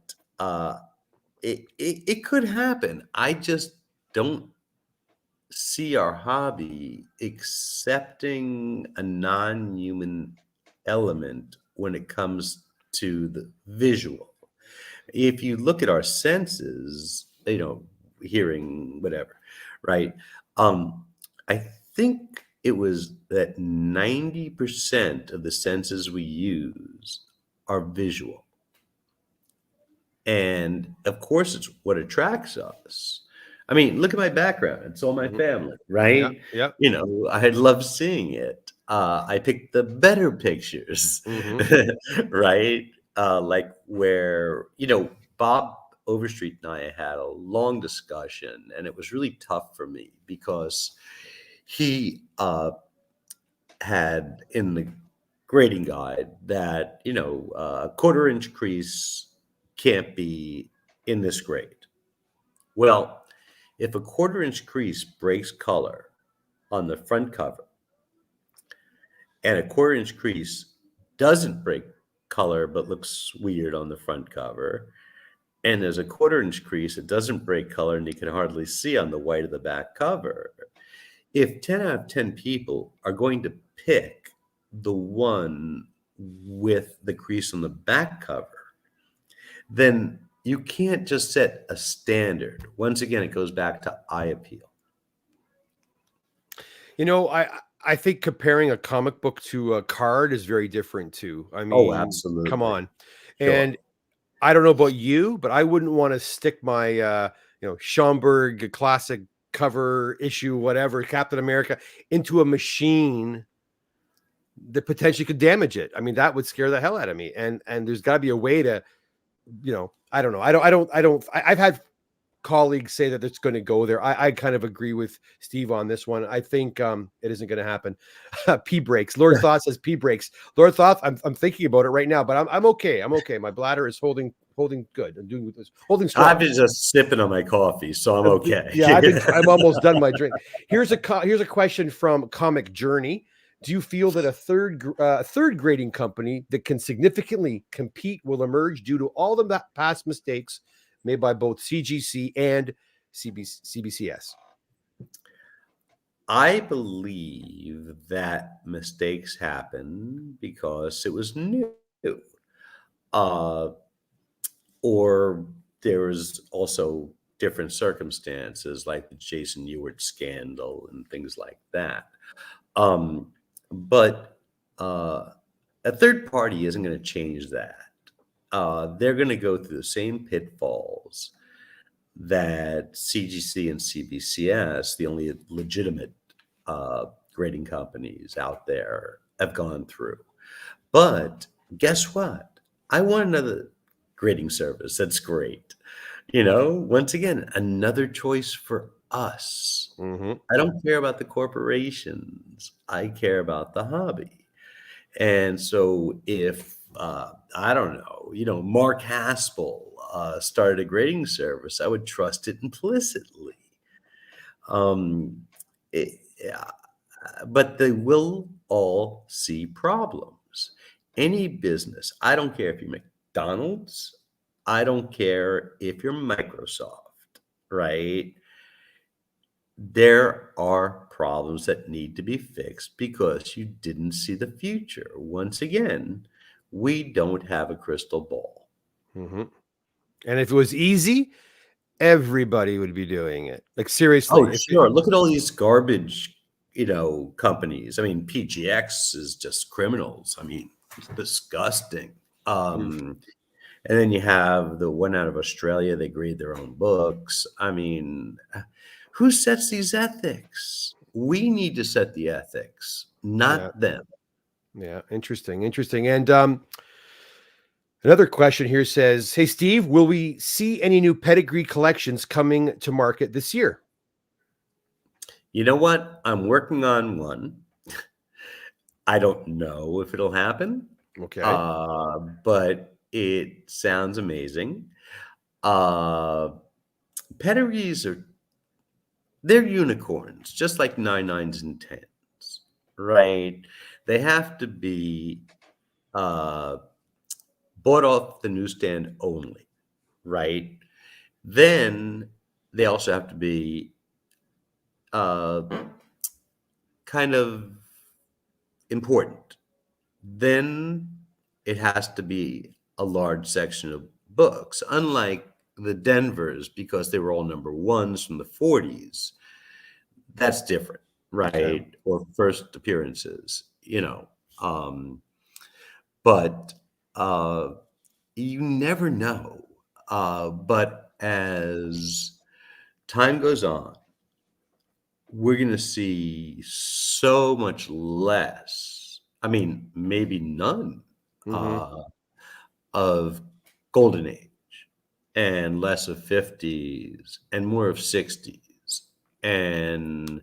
it could happen. I just don't see our hobby accepting a non-human element when it comes to the visual. If you look at our senses, hearing, whatever, right? Um, I think it was that 90% of the senses we use are visual. And of course, it's what attracts us. I mean, look at my background. It's all my Mhm. family, Yeah. right? Yeah. I love seeing it. I picked the better pictures, Hmm. right? Like where, Bob Overstreet and I had a long discussion, and it was really tough for me because he had in the grading guide that, a quarter-inch crease can't be in this grade. Well, if a quarter-inch crease breaks color on the front cover and a quarter-inch crease doesn't break color but looks weird on the front cover, and there's a quarter-inch crease that doesn't break color and you can hardly see on the white of the back cover, if 10 out of 10 people are going to pick the one with the crease on the back cover, then you can't just set a standard. Once again, it goes back to eye appeal. I think comparing a comic book to a card is very different too. I Oh, mean, come absolutely. on. Sure. And I don't know about you, but I wouldn't want to stick my Schomburg classic cover issue, whatever, Captain America, into a machine that potentially could damage it. I mean, that would scare the hell out of me. And there's got to be a way to, I don't know. I've had colleagues say that it's going to go there. I kind of agree with Steve on this one. I think it isn't going to happen. P breaks. Lord Thoth says P breaks. Lord Thoth, I'm thinking about it right now, but I'm okay. I'm okay. My bladder is holding good. I'm doing this, holding strong. I've been just sipping on my coffee, so I'm okay. Yeah, I'm almost done my drink. Here's a question from Comic Journey. Do you feel that a third grading company that can significantly compete will emerge due to all the past mistakes made by both CGC and CBCS? I believe that mistakes happen because it was new. Uh, or there was also different circumstances like the Jason Ewart scandal and things like that. Um, but a third party isn't going to change that. They're going to go through the same pitfalls that CGC and CBCS, the only legitimate grading companies out there, have gone through. But guess what? I want another grading service that's great. Once again, another choice for us. Mm-hmm. I don't care about the corporations. I care about the hobby. And so if I don't know, Mark Haspel started a grading service, I would trust it implicitly. Um, yeah, but they will all see problems. Any business, I don't care if you're McDonald's, I don't care if you're Microsoft, right? There are problems that need to be fixed because you didn't see the future. Once again, we don't have a crystal ball. Mm-hmm. And if it was easy, everybody would be doing it. Like seriously, Oh, sure. Look at all these garbage, companies. I mean, PGX is just criminals. I mean, it's disgusting. And then you have the one out of Australia, they grade their own books. I mean, who sets these ethics? We need to set the ethics, not them. Yeah, interesting. And another question here says, "Hey Steve, will we see any new pedigree collections coming to market this year?" You know what? I'm working on one. I don't know if it'll happen. Okay. But it sounds amazing. Pedigrees they're unicorns, just like 9s and 10s, right? They have to be bought off the newsstand only, right? Then they also have to be kind of important. Then it has to be a large section of books, unlike the Denvers, because they were all number ones from the 40s. That's different, right? Okay. Or first appearances, but you never know. But as time goes on, we're going to see so much less. I mean, maybe none of Golden Age, and less of 50s, and more of 60s. And,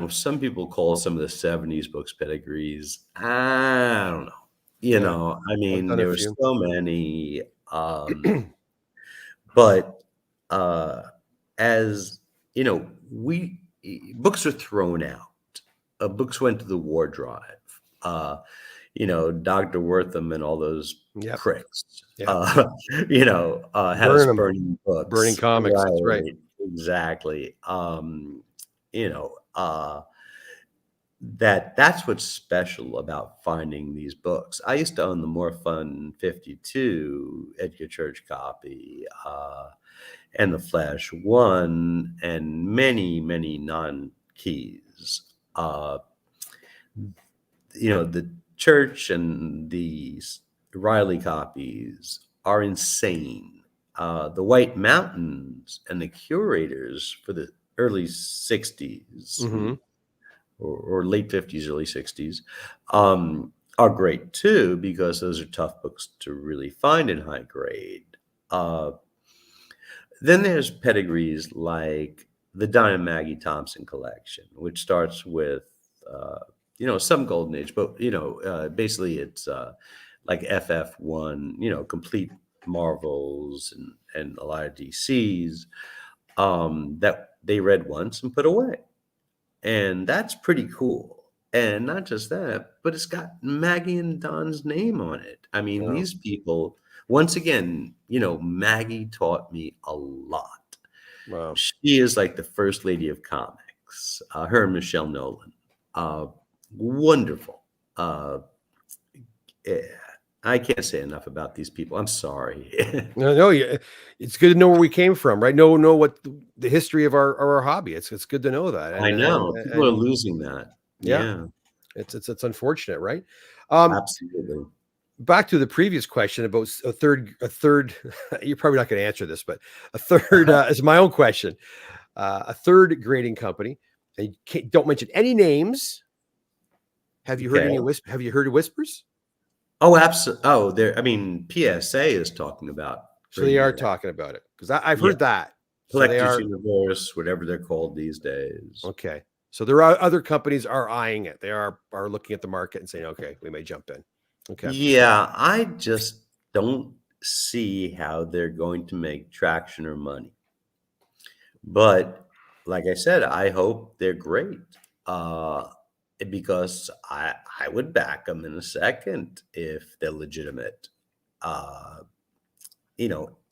some people call some of the 70s books pedigrees. I don't know. I mean, there were so many. But as books are thrown out. Books went to the war drive. Dr. Wortham and all those pricks. Had us burning books, burning comics. Right, that's right. Exactly. That's what's special about finding these books. I used to own the More Fun 52 Edgar Church copy, and the Flash 1, and many, many non-keys. The Church and the Riley copies are insane. The White Mountains and the Curators for the early 60s, or late 50s, early 60s, are great too, because those are tough books to really find in high grade. Then there's pedigrees like the Don and Maggie Thompson collection, which starts with, some Golden Age, but, basically it's like FF1, complete Marvels and a lot of DCs that they read once and put away. And that's pretty cool. And not just that, but it's got Maggie and Don's name on it. I mean, these people, once again, Maggie taught me a lot. Wow. She is like the first lady of comics. comics. Her and Michelle Nolan. Wonderful. Yeah, I can't say enough about these people. I'm sorry. No, it's good to know where we came from, right? Know what the history of our hobby. It's good to know that, I and know people are and losing that. yeah, Yeah, it's unfortunate, right? absolutely. Back to the previous question about a third. You're probably not going to answer this, but a third is my own question. A third grading company, and don't mention any names. Have you heard Okay. any Have you heard of whispers? Oh, absolutely. Oh, there. I mean, PSA is talking about So they bringing are it out. talking about it because I've Yeah, heard that. So they Collectors are Universe, whatever they're called these days. okay. So there are other companies are eyeing it. They are looking at the market and saying, okay, we may jump in. Okay. Yeah, I just don't see how they're going to make traction or money. But like I said, I hope they're great. Uh, because I would back them in a second if they're legitimate. Uh,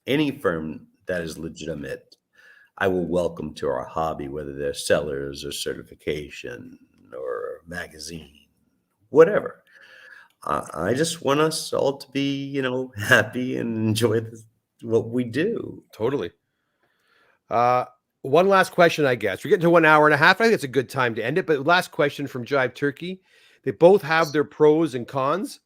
any firm that is legitimate, I will welcome to our hobby, whether they're sellers or certification or magazine, whatever. I just want us all to be, happy and enjoy what we do. Totally. Uh, one last question, I guess. We're getting to 1 hour and a half. I think it's a good time to end it. But last question from Jive Turkey. They both have their pros and cons.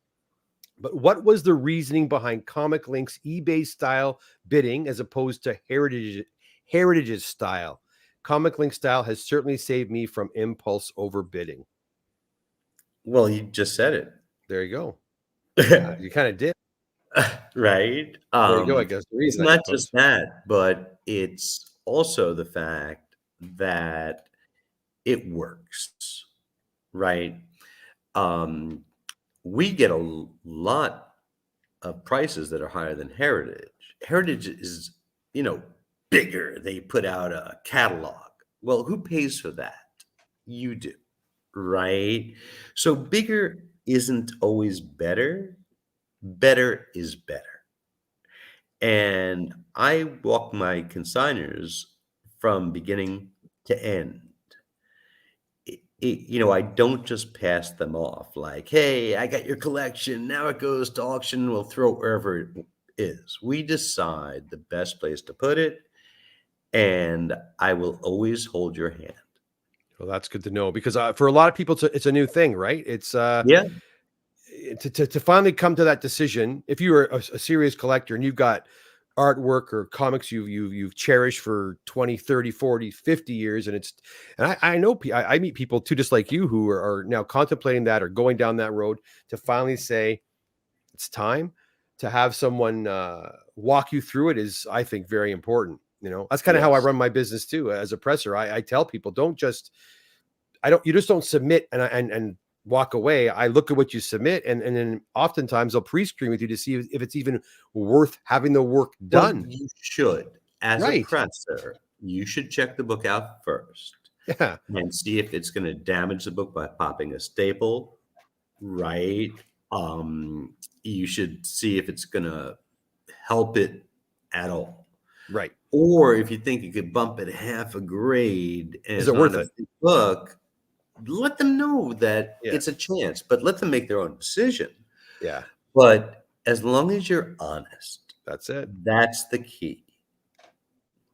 But what was the reasoning behind Comic Link's eBay style bidding as opposed to Heritage's style? Comic Link style has certainly saved me from impulse overbidding. Well, you just said There you go. it. You kind of did. Right? There you go. I guess the It's reason, I not just suppose. that, but it's also the fact that it works, right? Um, we get a lot of prices that are higher than Heritage. Heritage is, you know, bigger. They put out a catalog. Well, who pays for that? You do, right? So bigger isn't always better. Better is better. And I walk my consigners from beginning to end. I don't just pass them off like, hey, I got your collection. Now it goes to auction. We'll throw it wherever it is. We decide the best place to put it, and I will always hold your hand. Well, that's good to know because for a lot of people, it's a new thing, right? It's Yeah, to finally come to that decision. If you are a serious collector and you've got artwork or comics you've cherished for 20, 30, 40, 50 years, and I know I meet people too, just like you, who are now contemplating that or going down that road to finally say it's time to have someone walk you through it is, I think, very important. That's kind of how I yes, run my business too. As a presser, I tell people, you just don't submit and walk away. I look at what you submit, and then oftentimes I'll pre-screen with you to see if it's even worth having the work well, done. you should. As a Right. presser, you should check the book out first Yeah. and see if it's going to damage the book by popping a staple, right? You should see if it's going to help it at all. Right. Or if you think you could bump it half a grade and Is it's it not worth a it? big book, let them know that Yeah. it's a chance, but let them make their own decision. Yeah. But as long as you're honest, That's it. that's the key.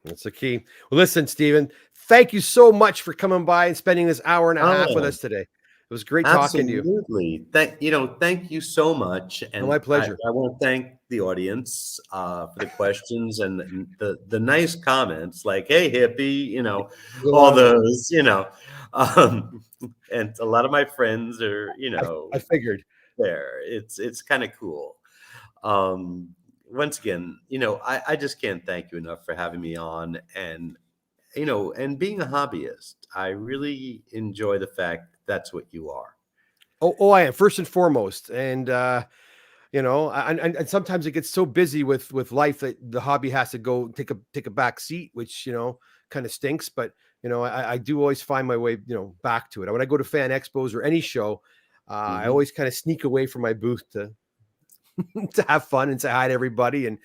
That's the key. Well, listen, Stephen, thank you so much for coming by and spending this hour and a half with Oh, us today. It was great talking to you. absolutely. Thank you so much. Oh, And my I, pleasure. I want to thank the audience for the questions and the nice comments like, hey, hippie, There's a all lot of them. those, um, and a lot of my friends are, I figured. there. It's kind of cool. Um, Once again, I just can't thank you enough for having me on and being a hobbyist. I really enjoy the fact that's what you are. Oh, I am first and foremost, and and sometimes it gets so busy with life that the hobby has to go take a back seat, which kind of stinks. But I do always find my way back to it. When I go to fan expos or any show, I Mhm. always kind of sneak away from my booth to to have fun and say hi to everybody. And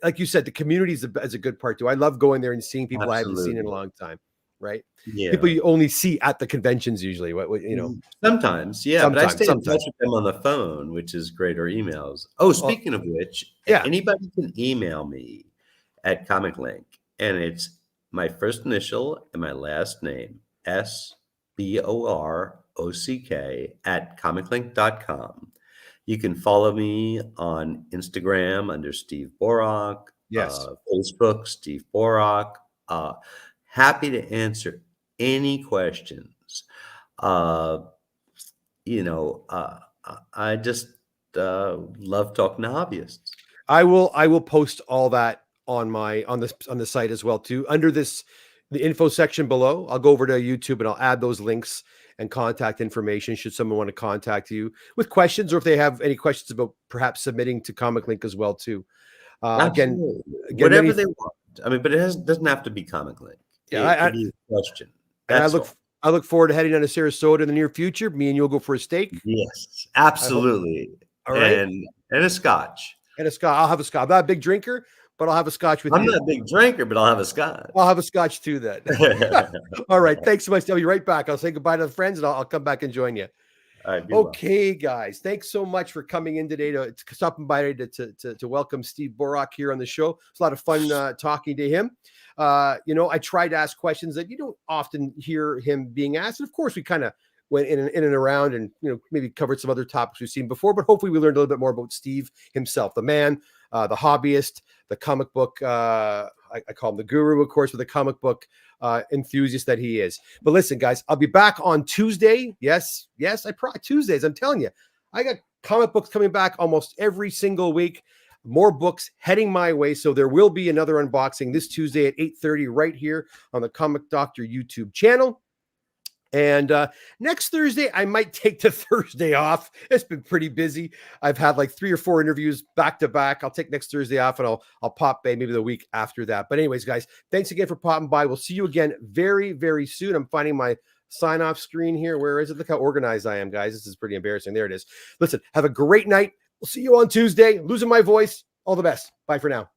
like you said, the community is a good part too. I love going there and seeing people I haven't seen in a Absolutely. long time. right? Yeah. People you only see at the conventions usually. What you know? Sometimes, yeah, but I stay in touch Sometimes. with them on the phone, which is great, or emails. Oh, speaking of which, yeah. anybody can email me at ComicLink, and it's my first initial and my last name, sborock at comiclink.com. You can follow me on Instagram under Steve Borock, Yes. Facebook, Steve Borock. Happy to answer any questions. Uh, I just love talking to hobbyists. I will post all that on the site as well too. Under the info section below, I'll go over to YouTube and I'll add those links and contact information should someone want to contact you with questions, or if they have any questions about perhaps submitting to ComicLink as well too. Again, Whatever they want. I mean, but it doesn't have to be ComicLink. Yeah, It could be a question. And That's I look forward to heading down to Sarasota in the near future. Me and you'll go for a steak. Yes, absolutely. All right. And a scotch. And a scotch. I'll have a scotch. I'm not a big drinker, but I'll have a scotch with you. I'm not a big drinker, but I'll have a scotch. I'll have a scotch too then. All right. Thanks so much. I'll be right back. I'll say goodbye to the friends and I'll come back and join you. All right, okay, guys. Thanks so much for coming in today to stopping by to welcome Steve Borock here on the show. It's a lot of fun talking to him. I try to ask questions that you don't often hear him being asked. And of course, we kind of went in and around and, maybe covered some other topics we've seen before, but hopefully we learned a little bit more about Steve himself, the man, the hobbyist, the comic book. I call him the guru, of course, with the comic book enthusiast that he is. But listen, guys, I'll be back on Tuesday. Yes, Tuesdays. I'm telling you, I got comic books coming back almost every single week. More books heading my way. So there will be another unboxing this Tuesday at 8:30 right here on the Comic Doctor YouTube channel. And next Thursday, I might take the Thursday off. It's been pretty busy. I've had like 3 or 4 interviews back to back. I'll take next Thursday off and I'll pop by maybe the week after that. But anyways, guys, thanks again for popping by. We'll see you again very, very soon. I'm finding my sign off screen here. Where is it? Look how organized I am, guys. This is pretty embarrassing. There it is. Listen, have a great night. We'll see you on Tuesday. Losing my voice. All the best. Bye for now.